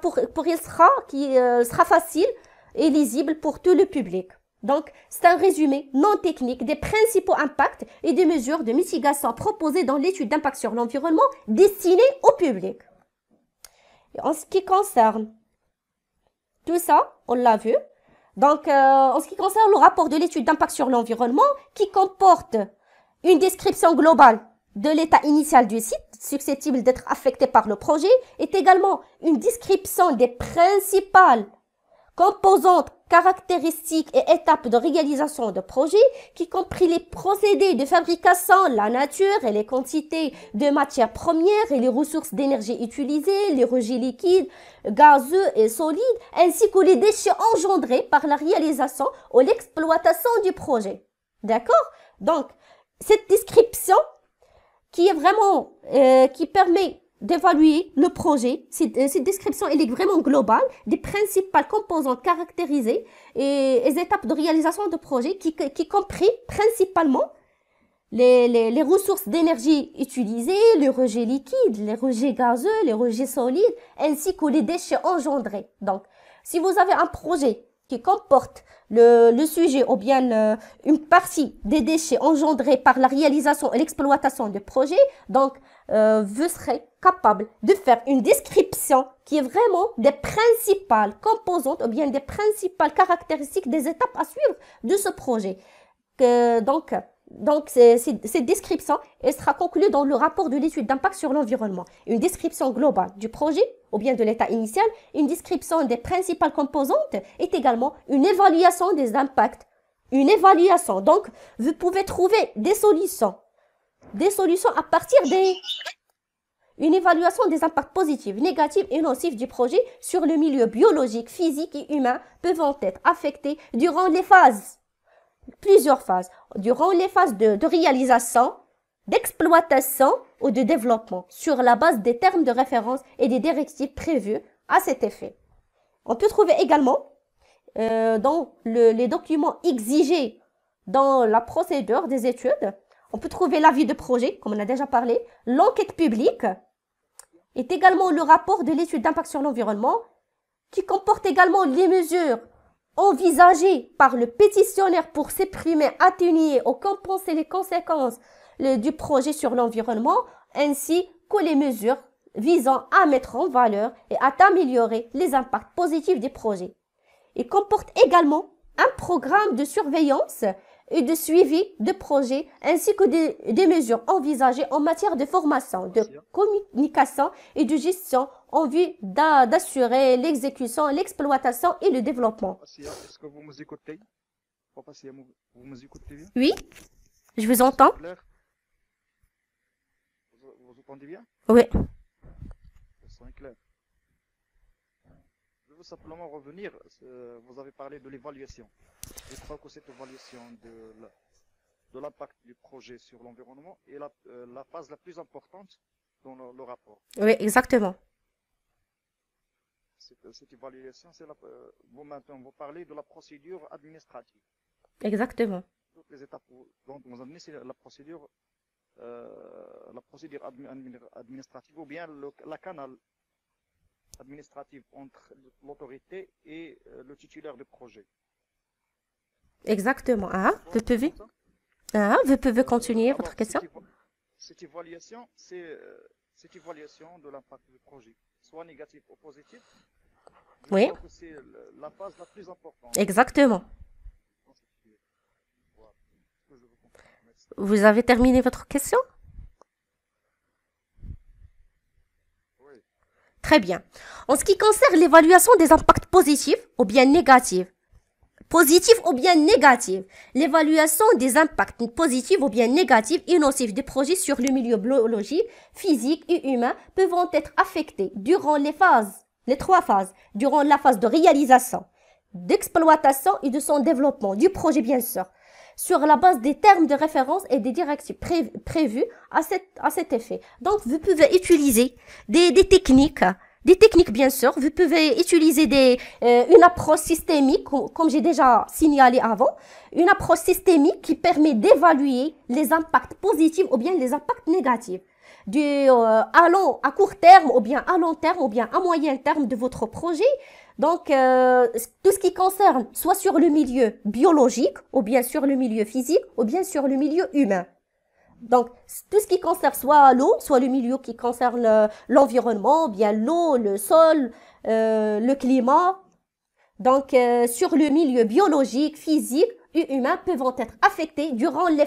facile et lisible pour tout le public. Donc, c'est un résumé non technique des principaux impacts et des mesures de mitigation proposées dans l'étude d'impact sur l'environnement destinée au public. Et en ce qui concerne tout ça, on l'a vu. Donc, en ce qui concerne le rapport de l'étude d'impact sur l'environnement, qui comporte une description globale de l'état initial du site, susceptible d'être affecté par le projet, est également une description des principales composantes, caractéristiques et étapes de réalisation de projet, qui compris les procédés de fabrication, la nature et les quantités de matières premières et les ressources d'énergie utilisées, les rejets liquides, gazeux et solides, ainsi que les déchets engendrés par la réalisation ou l'exploitation du projet. D'accord? Donc, cette description qui est vraiment, qui permet d'évaluer le projet. Cette description, elle est vraiment globale, des principales composantes caractérisées et les étapes de réalisation de projet qui compris principalement les ressources d'énergie utilisées, les rejets liquides, les rejets gazeux, les rejets solides, ainsi que les déchets engendrés. Donc, si vous avez un projet qui comporte le sujet ou bien une partie des déchets engendrés par la réalisation et l'exploitation du projet, donc vous serez capable de faire une description qui est vraiment des principales composantes ou bien des principales caractéristiques des étapes à suivre de ce projet. Donc, cette description elle sera conclue dans le rapport de l'étude d'impact sur l'environnement. Une description globale du projet ou bien de l'état initial, une description des principales composantes est également une évaluation des impacts. Une évaluation. Donc, vous pouvez trouver des solutions à partir une évaluation des impacts positifs, négatifs et nocifs du projet sur le milieu biologique, physique et humain pouvant être affectés durant les phases. Plusieurs phases, durant les phases de réalisation, d'exploitation ou de développement, sur la base des termes de référence et des directives prévues à cet effet. On peut trouver également dans les documents exigés dans la procédure des études, on peut trouver l'avis de projet, comme on a déjà parlé, l'enquête publique, est également le rapport de l'étude d'impact sur l'environnement, qui comporte également les mesures envisagées par le pétitionnaire pour supprimer, atténuer ou compenser les conséquences du projet sur l'environnement, ainsi que les mesures visant à mettre en valeur et à améliorer les impacts positifs des projets. Il comporte également un programme de surveillance et de suivi de projets, ainsi que des mesures envisagées en matière de formation, de communication et de gestion en vue d'assurer l'exécution, l'exploitation et le développement. Est-ce que vous nous écoutez? Vous nous écoutez bien? Oui, je vous entends. Vous entendez bien? Oui. Le son est clair. Je veux simplement revenir, vous avez parlé de l'évaluation. Je crois que cette évaluation de l'impact du projet sur l'environnement est la phase la plus importante dans le rapport. Oui, exactement. Cette évaluation, maintenant, vous parlez de la procédure administrative. Exactement. Toutes les étapes dont vous amenez, c'est la procédure administrative ou bien la canal administratif entre l'autorité et le titulaire du projet. Exactement. Comme Vous pouvez continuer Alors, votre question? cette évaluation, c'est cette évaluation de l'impact du projet, soit négatif ou positif. Je Oui. crois que c'est la phase la plus importante. Exactement. Voilà. Ce que je veux comprendre. Merci. Vous avez terminé votre question? Oui. Très bien. En ce qui concerne l'évaluation des impacts positifs ou bien négatifs, l'évaluation des impacts positifs ou bien négatifs et nocifs des projets sur le milieu biologique, physique et humain peuvent être affectés durant les trois phases, durant la phase de réalisation, d'exploitation et de son développement du projet bien sûr, sur la base des termes de référence et des directives prévues à cet effet. Donc, vous pouvez utiliser des techniques bien sûr. Vous pouvez utiliser une approche systémique, comme j'ai déjà signalé avant, une approche systémique qui permet d'évaluer les impacts positifs ou bien les impacts négatifs à court terme ou bien à long terme ou bien à moyen terme de votre projet. Donc, tout ce qui concerne soit sur le milieu biologique, ou bien sur le milieu physique, ou bien sur le milieu humain. Donc, tout ce qui concerne soit l'eau, soit le milieu qui concerne l'environnement, ou bien l'eau, le sol, le climat. Donc, sur le milieu biologique, physique et humain peuvent être affectés durant les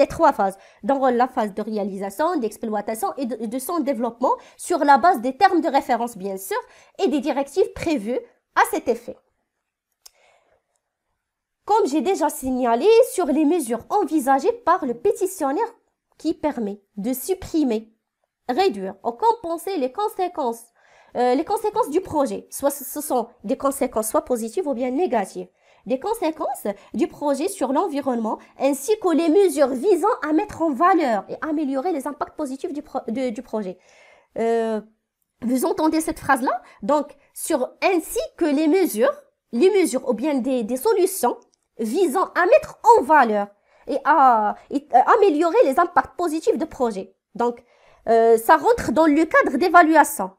trois phases. Dans la phase de réalisation, d'exploitation et de son développement, sur la base des termes de référence, bien sûr, et des directives prévues à cet effet. Comme j'ai déjà signalé, sur les mesures envisagées par le pétitionnaire qui permet de supprimer, réduire ou compenser les conséquences du projet. Soit ce sont des conséquences soit positives ou bien négatives. Des conséquences du projet sur l'environnement ainsi que les mesures visant à mettre en valeur et améliorer les impacts positifs du projet. Vous entendez cette phrase-là? Donc, ainsi que les mesures ou bien des solutions visant à mettre en valeur et à améliorer les impacts positifs du projet. Donc, ça rentre dans le cadre d'évaluation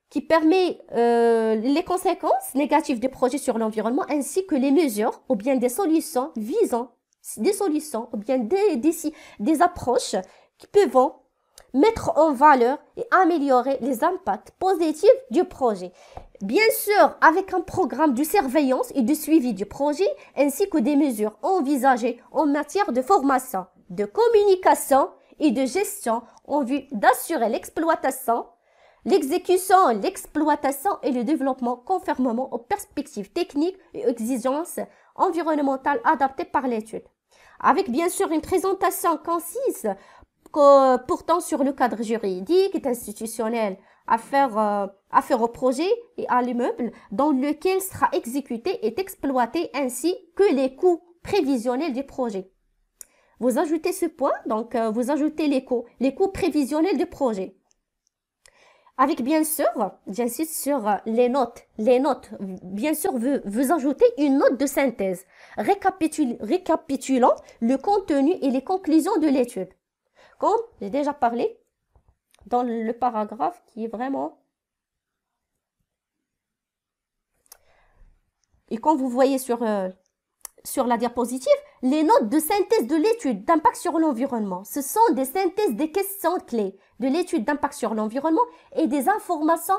qui permet les conséquences négatives des projets sur l'environnement ainsi que les mesures ou bien des solutions ou bien des approches qui peuvent mettre en valeur et améliorer les impacts positifs du projet. Bien sûr, avec un programme de surveillance et de suivi du projet, ainsi que des mesures envisagées en matière de formation, de communication et de gestion en vue d'assurer l'exploitation, l'exécution, l'exploitation et le développement conformément aux perspectives techniques et exigences environnementales adaptées par l'étude. Avec bien sûr une présentation concise portant sur le cadre juridique et institutionnel affaire au projet et à l'immeuble dans lequel sera exécuté et exploité ainsi que les coûts prévisionnels du projet. Vous ajoutez ce point, donc vous ajoutez les coûts prévisionnels du projet. Avec bien sûr, j'insiste sur les notes. Bien sûr, vous ajoutez une note de synthèse récapitulant le contenu et les conclusions de l'étude. Comme j'ai déjà parlé dans le paragraphe qui est vraiment... Et comme vous voyez sur la diapositive, les notes de synthèse de l'étude d'impact sur l'environnement, ce sont des synthèses des questions clés de l'étude d'impact sur l'environnement et des informations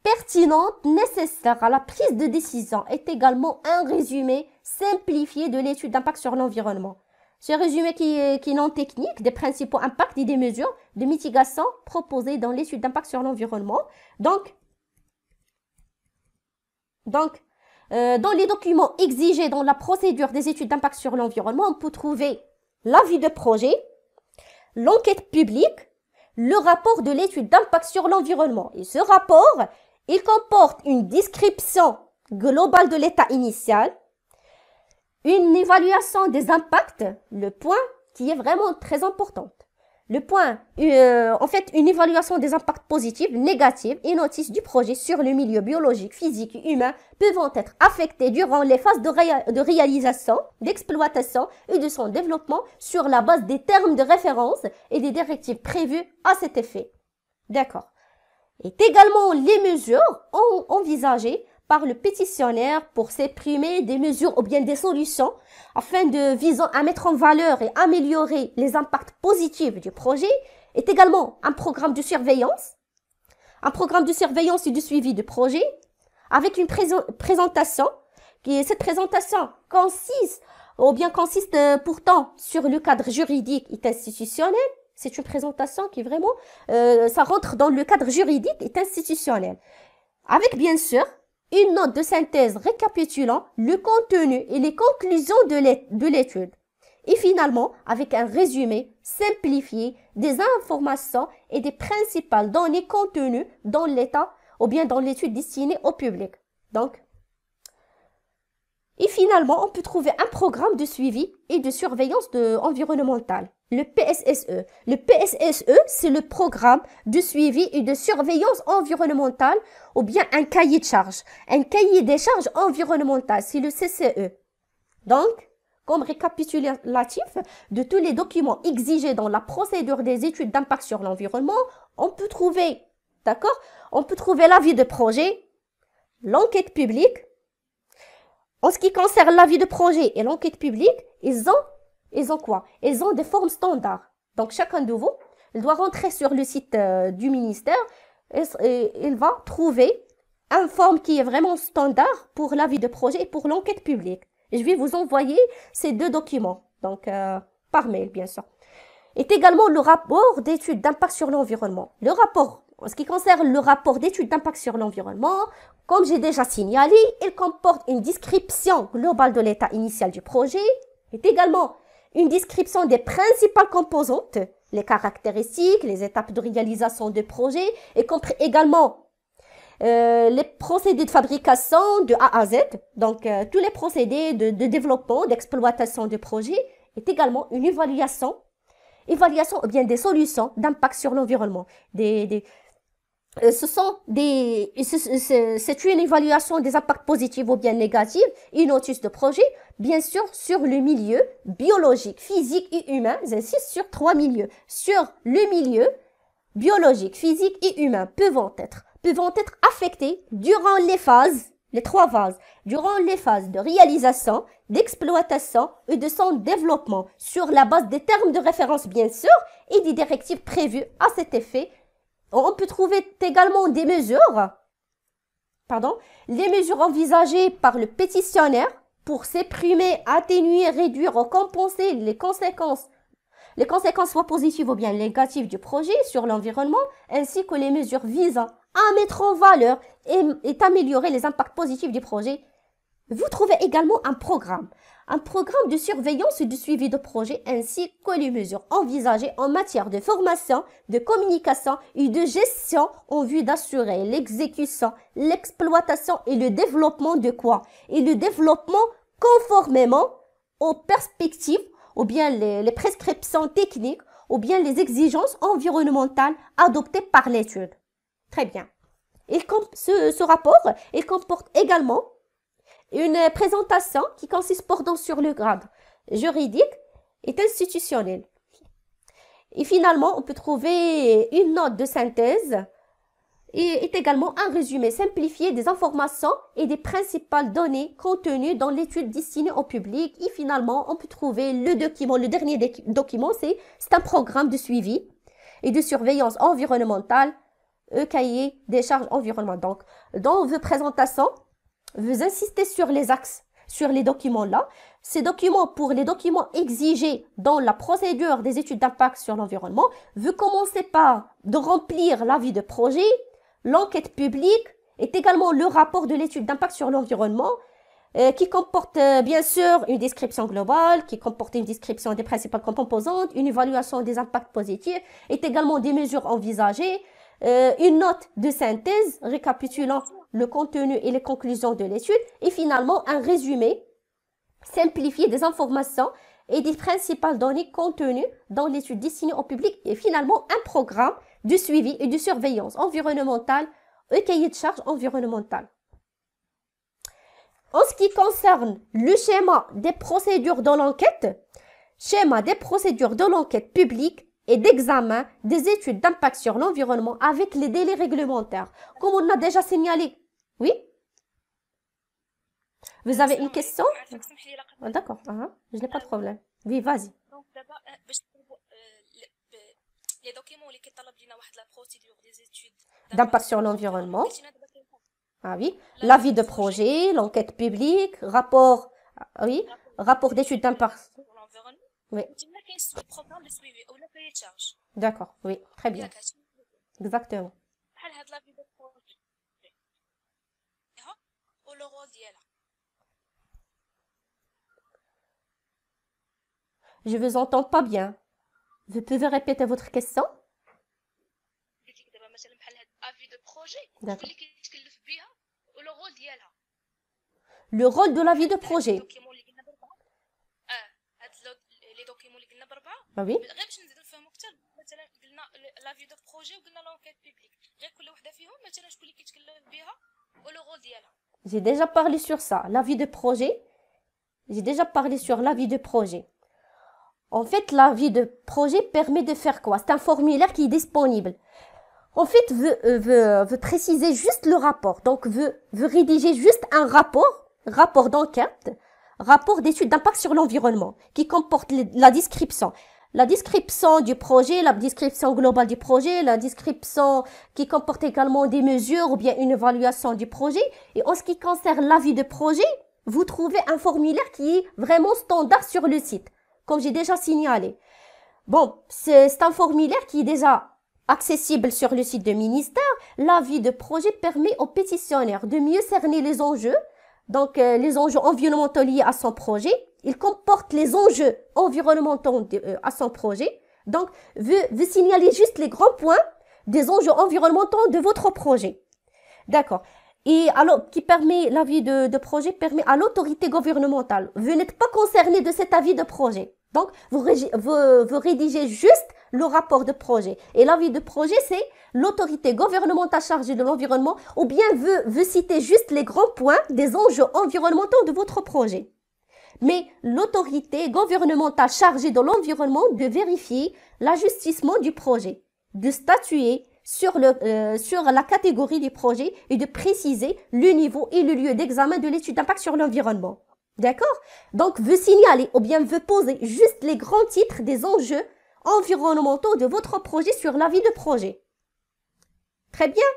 pertinentes nécessaires à la prise de décision est également un résumé simplifié de l'étude d'impact sur l'environnement. Ce résumé qui est non technique des principaux impacts et des mesures de mitigation proposées dans l'étude d'impact sur l'environnement. Donc, dans les documents exigés dans la procédure des études d'impact sur l'environnement, on peut trouver l'avis de projet, l'enquête publique, le rapport de l'étude d'impact sur l'environnement. Et ce rapport, il comporte une description globale de l'état initial, une évaluation des impacts, le point qui est vraiment très important, Le point, en fait, une évaluation des impacts positifs, négatifs et notices du projet sur le milieu biologique, physique et humain peuvent être affectés durant les phases de réalisation, d'exploitation et de son développement sur la base des termes de référence et des directives prévues à cet effet. D'accord. Et également les mesures envisagées par le pétitionnaire pour s'exprimer des mesures ou bien des solutions afin de visant à mettre en valeur et améliorer les impacts positifs du projet est également un programme de surveillance et de suivi du projet avec une présentation cette présentation consiste pourtant sur le cadre juridique et institutionnel. C'est une présentation qui vraiment ça rentre dans le cadre juridique et institutionnel avec bien sûr une note de synthèse récapitulant le contenu et les conclusions de l'étude. Et finalement, avec un résumé simplifié des informations et des principales données contenues dans l'état ou bien dans l'étude destinée au public. Et finalement, on peut trouver un programme de suivi et de surveillance environnementale. Le PSSE. Le PSSE, c'est le programme de suivi et de surveillance environnementale ou bien un cahier de charges. Un cahier des charges environnementales, c'est le CCE. Donc, comme récapitulatif de tous les documents exigés dans la procédure des études d'impact sur l'environnement, on peut trouver, d'accord? On peut trouver l'avis de projet, l'enquête publique. En ce qui concerne l'avis de projet et l'enquête publique, ils ont quoi? Ils ont des formes standards. Donc, chacun de vous, il doit rentrer sur le site du ministère et il va trouver une forme qui est vraiment standard pour l'avis de projet et pour l'enquête publique. Et je vais vous envoyer ces deux documents, donc par mail, bien sûr. Et également le rapport d'études d'impact sur l'environnement. Le rapport, en ce qui concerne le rapport d'études d'impact sur l'environnement, comme j'ai déjà signalé, il comporte une description globale de l'état initial du projet et également une description des principales composantes, les caractéristiques, les étapes de réalisation du projet, y compris également les procédés de fabrication de A à Z, donc tous les procédés de développement, d'exploitation du projet, est également une évaluation ou bien des solutions d'impact sur l'environnement. C'est une évaluation des impacts positifs ou bien négatifs, une notice de projet, bien sûr, sur le milieu biologique, physique et humain. J'insiste sur 3 milieux. Sur le milieu biologique, physique et humain peuvent être affectés durant les 3 phases, durant les phases de réalisation, d'exploitation et de son développement, sur la base des termes de référence, bien sûr, et des directives prévues à cet effet. On peut trouver également des mesures, les mesures envisagées par le pétitionnaire pour supprimer, atténuer, réduire ou compenser les conséquences soit positives ou bien négatives du projet sur l'environnement, ainsi que les mesures visant à mettre en valeur et améliorer les impacts positifs du projet. Vous trouvez également un programme de surveillance et de suivi de projet, ainsi que les mesures envisagées en matière de formation, de communication et de gestion en vue d'assurer l'exécution, l'exploitation et le développement de quoi? Et le développement conformément aux perspectives ou bien les prescriptions techniques ou bien les exigences environnementales adoptées par l'étude. Très bien. Ce rapport, il comporte également une présentation qui consiste pourtant sur le cadre juridique et institutionnel. Et finalement, on peut trouver une note de synthèse et également un résumé simplifié des informations et des principales données contenues dans l'étude destinée au public. Et finalement, on peut trouver le dernier document, c'est un programme de suivi et de surveillance environnementale, cahier des charges environnementales. Donc, dans vos présentations, vous insistez sur les axes, sur les documents-là. Ces documents, pour les documents exigés dans la procédure des études d'impact sur l'environnement, vous commencez par de remplir l'avis de projet, l'enquête publique et également le rapport de l'étude d'impact sur l'environnement qui comporte bien sûr une description globale, qui comporte une description des principales composantes, une évaluation des impacts positifs et également des mesures envisagées, une note de synthèse récapitulant le contenu et les conclusions de l'étude et finalement un résumé simplifié des informations et des principales données contenues dans l'étude destinée au public et finalement un programme de suivi et de surveillance environnementale et cahier de charge environnemental. En ce qui concerne le schéma des procédures de l'enquête, schéma des procédures de l'enquête publique et d'examen des études d'impact sur l'environnement avec les délais réglementaires. Comme on a déjà signalé. Oui? Vous avez une question? D'accord, je n'ai pas de problème. Oui, vas-y. les documents اللي كيطلب لينا واحد لا بروسيدور دي études d'impact sur l'environnement. Ah oui, l'avis de projet, l'enquête publique, rapport, oui, rapport d'études d'impact. sur l'environnement. Oui, تما كاين programme de suivi ou la cahier de charge. d'accord, oui, très bien, ياك هادشي exactement. بحال هاد لافي دو بروجي و لو رول ديالها. Je vous entends pas bien. Vous pouvez répéter votre question? قلت لك دابا مثلا بحال هاد افي دو بروجي D'accord. اللي كيتكلف بها و لو رول ديالها. Le rôle de l'avis de projet. دوكيمون اللي قلنا بربعه هاد لي دوكيمون اللي قلنا بربعه Ah oui, غير باش نزيدو نفهمو اكثر مثلا قلنا لافي دو بروجي وقلنا لونكيت بيبليك غير كل وحده فيهم مثلا شكون اللي كيتكلف بها و لو رول ديالها. j'ai déjà parlé sur ça, l'avis de projet. J'ai déjà parlé sur l'avis de projet. En fait, l'avis de projet permet de faire quoi? C'est un formulaire qui est disponible. En fait, veut préciser juste le rapport. Donc, veut rédiger juste un rapport d'enquête, rapport d'étude d'impact sur l'environnement, qui comporte la description. La description du projet, la description globale du projet, la description qui comporte également des mesures ou bien une évaluation du projet. Et en ce qui concerne l'avis de projet, vous trouvez un formulaire qui est vraiment standard sur le site, comme j'ai déjà signalé. Bon, c'est un formulaire qui est déjà accessible sur le site du ministère. L'avis de projet permet aux pétitionnaires de mieux cerner les enjeux, donc les enjeux environnementaux liés à son projet. Il comporte les enjeux environnementaux à son projet. Donc, veut signaler juste les grands points des enjeux environnementaux de votre projet. D'accord. Et alors, qui permet, l'avis de projet permet à l'autorité gouvernementale. Vous n'êtes pas concerné de cet avis de projet. Donc, vous rédigez juste le rapport de projet. Et l'avis de projet, c'est l'autorité gouvernementale chargée de l'environnement ou bien veut citer juste les grands points des enjeux environnementaux de votre projet. Mais l'autorité gouvernementale chargée de l'environnement de vérifier l'ajustissement du projet, de statuer sur la catégorie du projet et de préciser le niveau et le lieu d'examen de l'étude d'impact sur l'environnement. D'accord? Donc, veut signaler ou bien veut poser juste les grands titres des enjeux environnementaux de votre projet sur l'avis de projet. Très bien.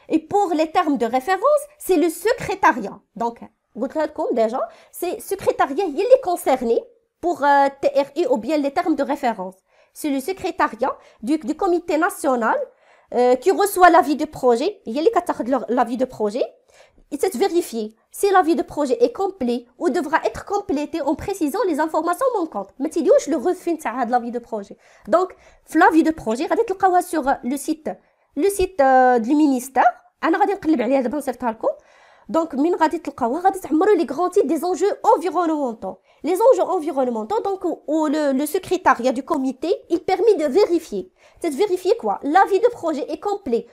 Et pour les termes de référence, c'est le secrétariat. Donc, comme déjà, c'est secrétariat, il est concerné pour TRI ou bien les termes de référence. C'est le secrétariat du comité national qui reçoit l'avis de projet. Il y a l'avis de projet. Et c'est vérifier si l'avis de projet est complet ou devra être complété en précisant les informations manquantes. Mais tu dis le refus de l'avis de projet. Donc, l'avis de projet, vous allez le sur le site du ministère. أنا غادي نقلب عليها دابا نصيفطها لكم. Donc, من غادي تلقاوها غادي تعمروا les grands titres des enjeux environnementaux. Les enjeux environnementaux, donc, où le secrétariat du comité, il permet de vérifier. C'est de vérifier quoi? L'avis de projet est complet.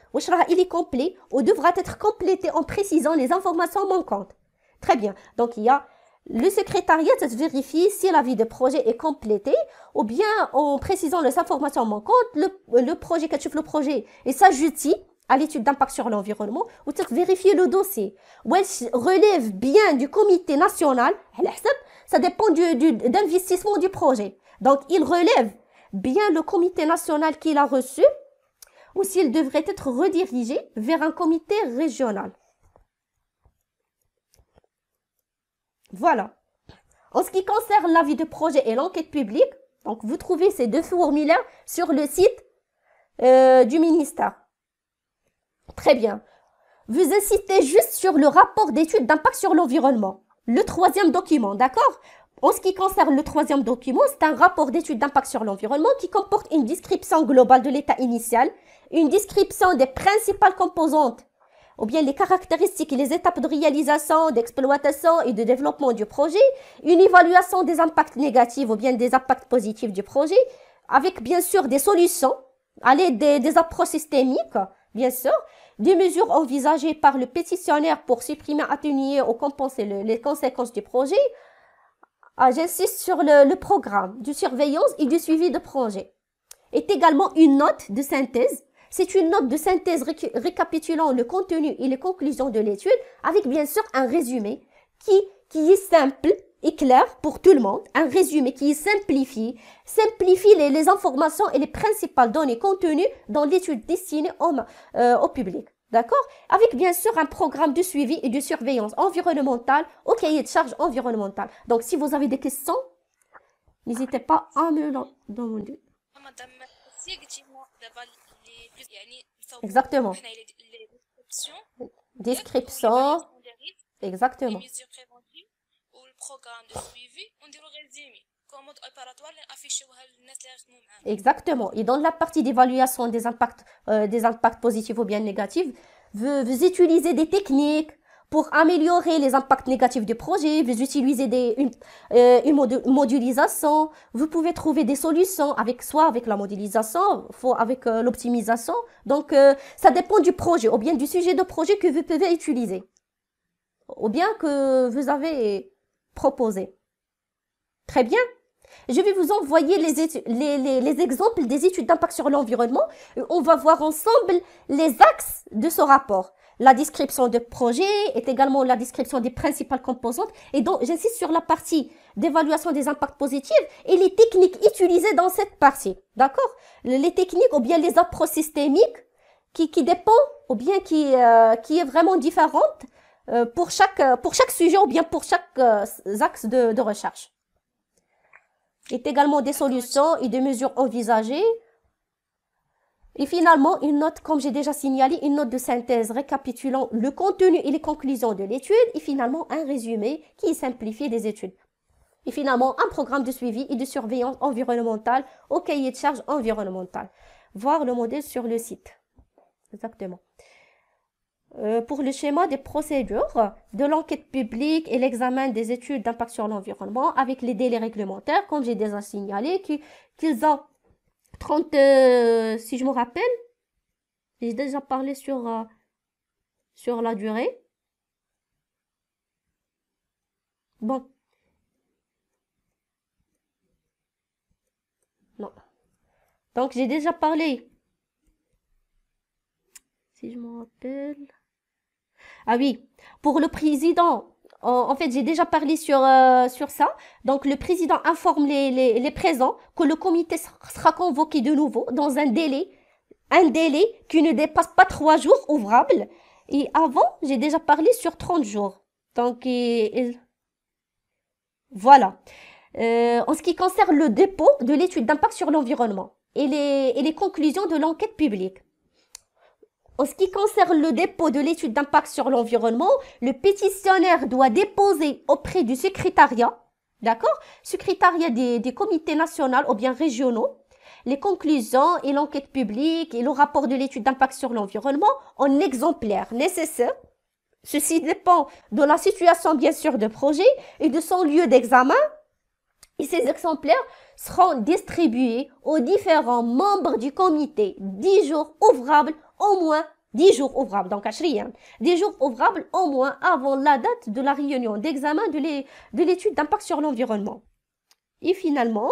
Il est complet ou devra être complété en précisant les informations manquantes. Très bien. Donc, il y a le secrétariat, ça se vérifie si l'avis de projet est complété ou bien en précisant les informations manquantes, le projet, quand tu fais le projet, et s'ajoute à l'étude d'impact sur l'environnement, ou tu vérifier le dossier. Ou elle relève bien du comité national, ça dépend d'investissement du projet. Donc, il relève bien le comité national qu'il a reçu, ou s'il devrait être redirigé vers un comité régional. Voilà. En ce qui concerne l'avis de projet et l'enquête publique, donc vous trouvez ces deux formulaires sur le site du ministère. Très bien. Vous insistez juste sur le rapport d'étude d'impact sur l'environnement. Le troisième document, d'accord? En ce qui concerne le troisième document, c'est un rapport d'étude d'impact sur l'environnement qui comporte une description globale de l'état initial, une description des principales composantes ou bien les caractéristiques et les étapes de réalisation, d'exploitation et de développement du projet, une évaluation des impacts négatifs ou bien des impacts positifs du projet, avec bien sûr des solutions, à l'aide des approches systémiques, bien sûr, des mesures envisagées par le pétitionnaire pour supprimer, atténuer ou compenser les conséquences du projet. J'insiste sur le programme de surveillance et du suivi de projet. Est également une note de synthèse. C'est une note de synthèse récapitulant le contenu et les conclusions de l'étude, avec bien sûr un résumé qui est simple et clair pour tout le monde. Un résumé qui simplifie les informations et les principales données contenues dans l'étude destinée au public. D'accord? Avec bien sûr un programme de suivi et de surveillance environnementale au cahier de charge environnemental. Donc si vous avez des questions, n'hésitez pas à me demander. مدام سي قلتي دابا لي يعني Exactement. حنا لي ديسكريبسيون Description. Exactement. لي ميزور بريفونتيف والبروغرام دو سويفي ونديرو ريزومي كوموند اوبيراتوار اللي نافيشيوها للناس اللي يخدموا معانا. Exactement. Et dans la partie d'évaluation des impacts positifs ou bien négatifs, vous utilisez des techniques pour améliorer les impacts négatifs du projet, vous utilisez une modélisation, vous pouvez trouver des solutions soit avec la modélisation, soit avec l'optimisation. Donc, ça dépend du projet ou bien du sujet de projet que vous pouvez utiliser ou bien que vous avez proposé. Très bien. Je vais vous envoyer les exemples des études d'impact sur l'environnement. On va voir ensemble les axes de ce rapport. La description de projet est également la description des principales composantes. Et donc, j'insiste sur la partie d'évaluation des impacts positifs et les techniques utilisées dans cette partie. D'accord? Les techniques ou bien les approches systémiques qui dépendent ou bien qui est vraiment différente pour chaque sujet ou bien pour chaque axe de recherche. Et également des solutions et des mesures envisagées. Et finalement, une note, comme j'ai déjà signalé, une note de synthèse récapitulant le contenu et les conclusions de l'étude. Et finalement, un résumé qui est simplifié des études. Et finalement, un programme de suivi et de surveillance environnementale au cahier de charge environnemental. Voir le modèle sur le site. Exactement. Pour le schéma des procédures de l'enquête publique et l'examen des études d'impact sur l'environnement avec les délais réglementaires, comme j'ai déjà signalé, qu'ils ont 30, si je me rappelle, j'ai déjà parlé sur la durée. Bon. Non. Donc, j'ai déjà parlé. Si je me rappelle. Ah oui, pour le président, en fait, j'ai déjà parlé sur ça. Donc, le président informe les présents que le comité sera convoqué de nouveau dans un délai qui ne dépasse pas 3 jours ouvrables. Et avant, j'ai déjà parlé sur 30 jours. Donc, voilà. En ce qui concerne le dépôt de l'étude d'impact sur l'environnement et les conclusions de l'enquête publique. En ce qui concerne le dépôt de l'étude d'impact sur l'environnement, le pétitionnaire doit déposer auprès du secrétariat, d'accord, secrétariat des comités nationaux ou bien régionaux, les conclusions et l'enquête publique et le rapport de l'étude d'impact sur l'environnement en exemplaires nécessaires. Ceci dépend de la situation bien sûr de projet et de son lieu d'examen. Et ces exemplaires seront distribués aux différents membres du comité 10 jours ouvrables au moins 10 jours ouvrables, donc 10 jours ouvrables au moins avant la date de la réunion d'examen de l'étude d'impact sur l'environnement. Et finalement,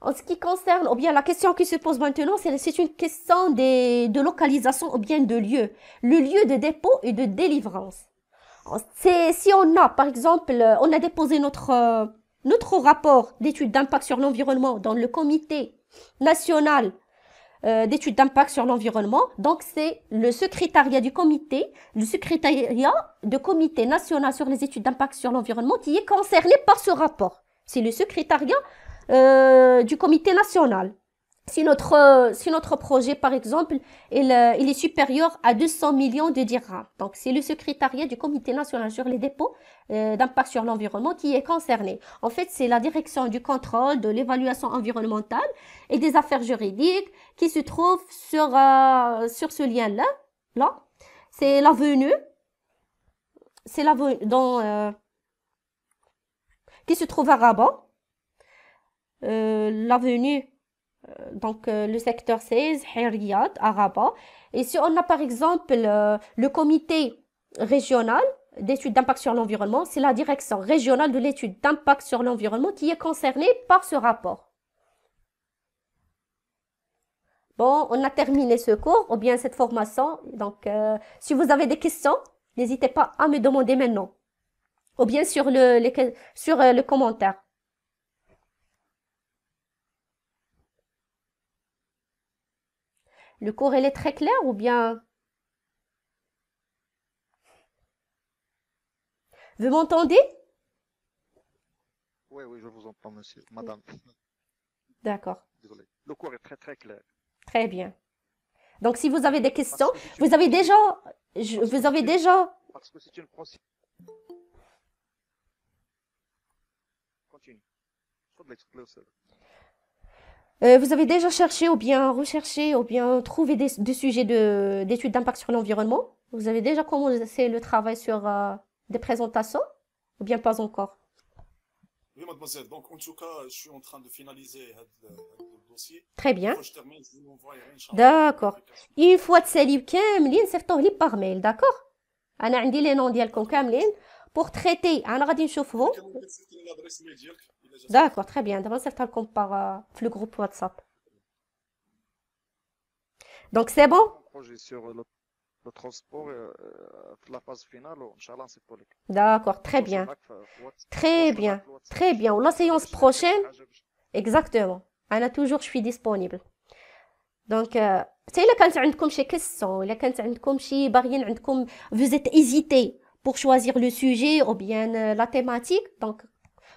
en ce qui concerne, ou bien la question qui se pose maintenant, c'est une question de localisation ou bien de lieu. Le lieu de dépôt et de délivrance. Si on a, par exemple, on a déposé notre rapport d'étude d'impact sur l'environnement dans le comité national d'études d'impact sur l'environnement. Donc, c'est le secrétariat du comité, le secrétariat de comité national sur les études d'impact sur l'environnement qui est concerné par ce rapport. C'est le secrétariat du comité national. Si notre projet, par exemple, il est supérieur à 200 millions de dirhams. Donc, c'est le secrétariat du comité national sur les dépôts d'impact sur l'environnement qui est concerné. En fait, c'est la direction du contrôle, de l'évaluation environnementale et des affaires juridiques qui se trouve sur ce lien-là. Là. c'est l'avenue. C'est l'avenue qui se trouve à Rabat. L'avenue, donc le secteur 16, Riyad, à Rabat. Et si on a par exemple le comité régional d'études d'impact sur l'environnement, c'est la direction régionale de l'étude d'impact sur l'environnement qui est concernée par ce rapport. Bon, on a terminé ce cours, ou bien cette formation. Donc, si vous avez des questions, n'hésitez pas à me demander maintenant. Ou bien sur le commentaire. Le cours, il est très clair ou bien... Vous m'entendez? Oui, oui, je vous entends, monsieur, madame. D'accord, Désolé. Le cours est très très clair. très bien. Donc, si vous avez des questions, Parce que c'est une vous avez déjà... procédure- Vous avez déjà... Parce que c'est une procédure. Continue. Vous avez déjà cherché ou bien recherché ou bien trouvé des sujets d'études d'impact sur l'environnement? Vous avez déjà commencé le travail sur des présentations ou bien pas encore? Oui, mademoiselle. Donc, en tout cas, je suis en train de finaliser le dossier. Très Une bien. fois que je termine, je vous l'envoie, Inch'Allah. D'accord. Une fois تساليو كاملين صيفطوه لي باغ ميل داكوغ انا عندي لي نون ديالكم كاملين بور تريتي انا غادي نشوفهم كان صيفط لي l'adresse mail ديالك إلا جات. داكوغ تري بيان دابا نصيفطها لكم باغ في لو جروب واتساب دونك سي بون projet sur le transport la phase finale, Inch'Allah, c'est pour les. داكوغ تري بيان تري بيان تري بيان ولا séance prochaine exactement انا توجور شوي ديسپونيبل دونك حتى الا كانت عندكم شي كيسيون الا كانت عندكم شي باغيين عندكم vous êtes hésité pour choisir le sujet ou bien la thématique donc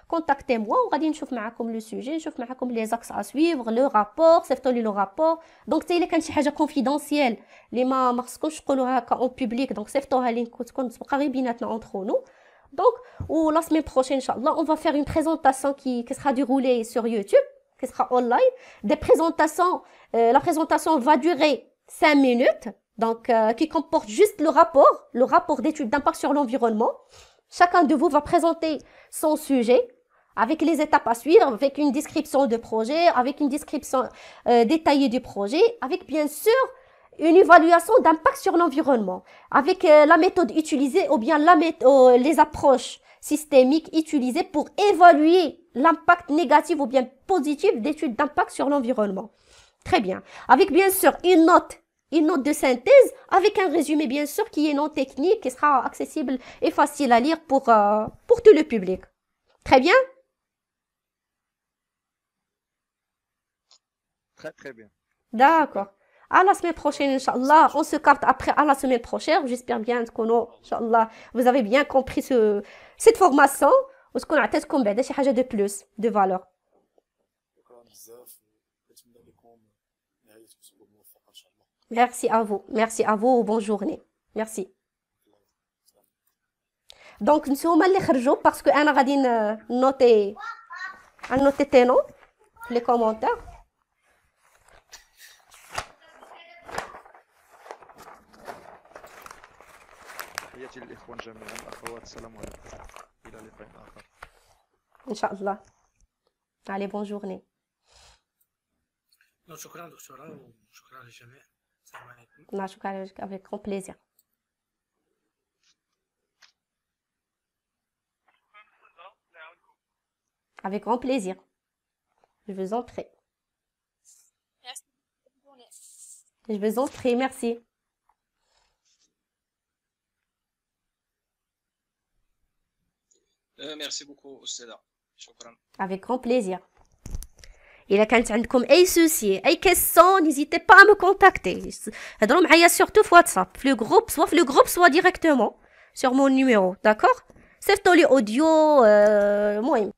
contactez-moi وغادي نشوف معكم le sujet نشوف معكم les axes à suivre le rapport صيفطوا لي le rapport donc حتى الا كان شي حاجه confidentielle اللي ما خصكمش تقولوها هكا اون بوبليك دونك صيفطوها لي تكون تبقى غير بيناتنا entre nous donc ou la semaine prochaine inchallah on va faire une présentation qui sera déroulée sur YouTube qui sera online des présentations la présentation va durer 5 minutes donc qui comporte juste le rapport d'étude d'impact sur l'environnement. Chacun de vous va présenter son sujet avec les étapes à suivre, avec une description de projet, avec une description détaillée du projet, avec bien sûr une évaluation d'impact sur l'environnement, avec la méthode utilisée ou bien les approches systémiques utilisées pour évaluer l'impact négatif ou bien positif d'études d'impact sur l'environnement. Très bien. Avec bien sûr une note de synthèse avec un résumé bien sûr qui est non technique, qui sera accessible et facile à lire pour tout le public. Très bien? Très très bien. D'accord. À la semaine prochaine, Inch'Allah. On se capte après à la semaine prochaine. J'espère bien que Inch'Allah, vous avez bien compris cette formation. وتكون عطيتكم بعدا شي حاجة de plus, de valeur. شكرا بزاف. كنتمنى لكم نهاية أسبوع موفقة إن شاء الله. Merci à vous, bonne journée. Merci. Donc نتوما اللي خرجوا باسكو انا غادي نوتي tes noms في les commentaires. تحياتي للإخوان جميعا الأخوات السلام عليكم إلى لقاء آخر Inch'Allah. Allez, bonne journée. شكرا دكتورة وشكرا للجميع. السلام عليكم. نشكرك avec grand plaisir. Avec grand plaisir. Je vous en prie. Merci. Bonne journée. Je vous en prie, merci. ميرسي بوكو أستاذة شكرا. Avec grand plaisir. إلا كانت عندكم أي souci, أي question, n'hésitez pas à me contacter. هضروا معايا surtout في واتساب, في le groupe, soit في le groupe, soit directement sur mon numéro, d'accord? صيفطوا لي audio, المهم.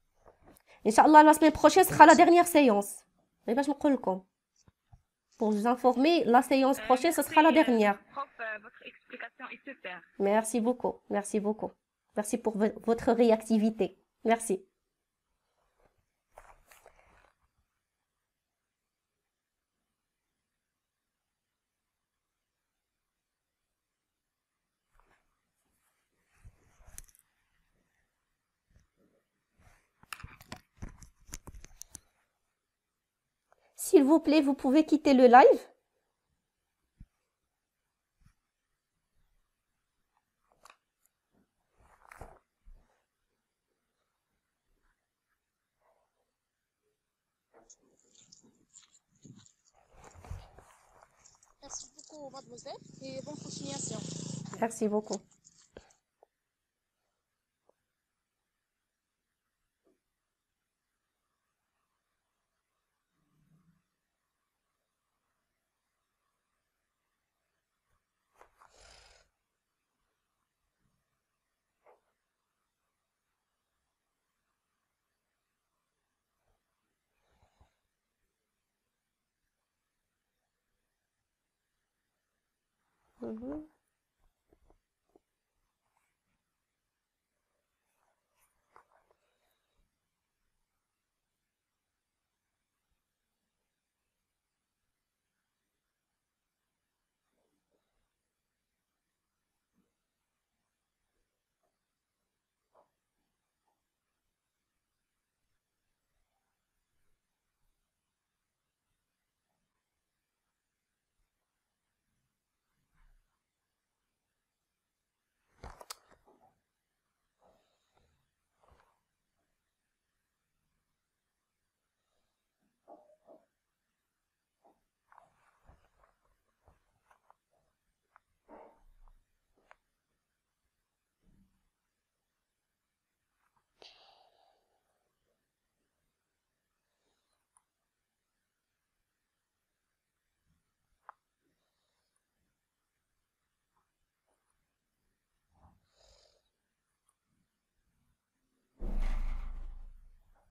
Inch'Allah, la semaine prochaine sera la dernière séance. غير باش نقول لكم. Pour vous informer, la séance prochaine, ce sera la dernière. Prof, votre explication est super. Merci beaucoup, merci beaucoup. Merci pour votre réactivité. Merci. S'il vous plaît, vous pouvez quitter le live. Merci beaucoup, mademoiselle, et bonne continuation. Merci beaucoup. Mhm.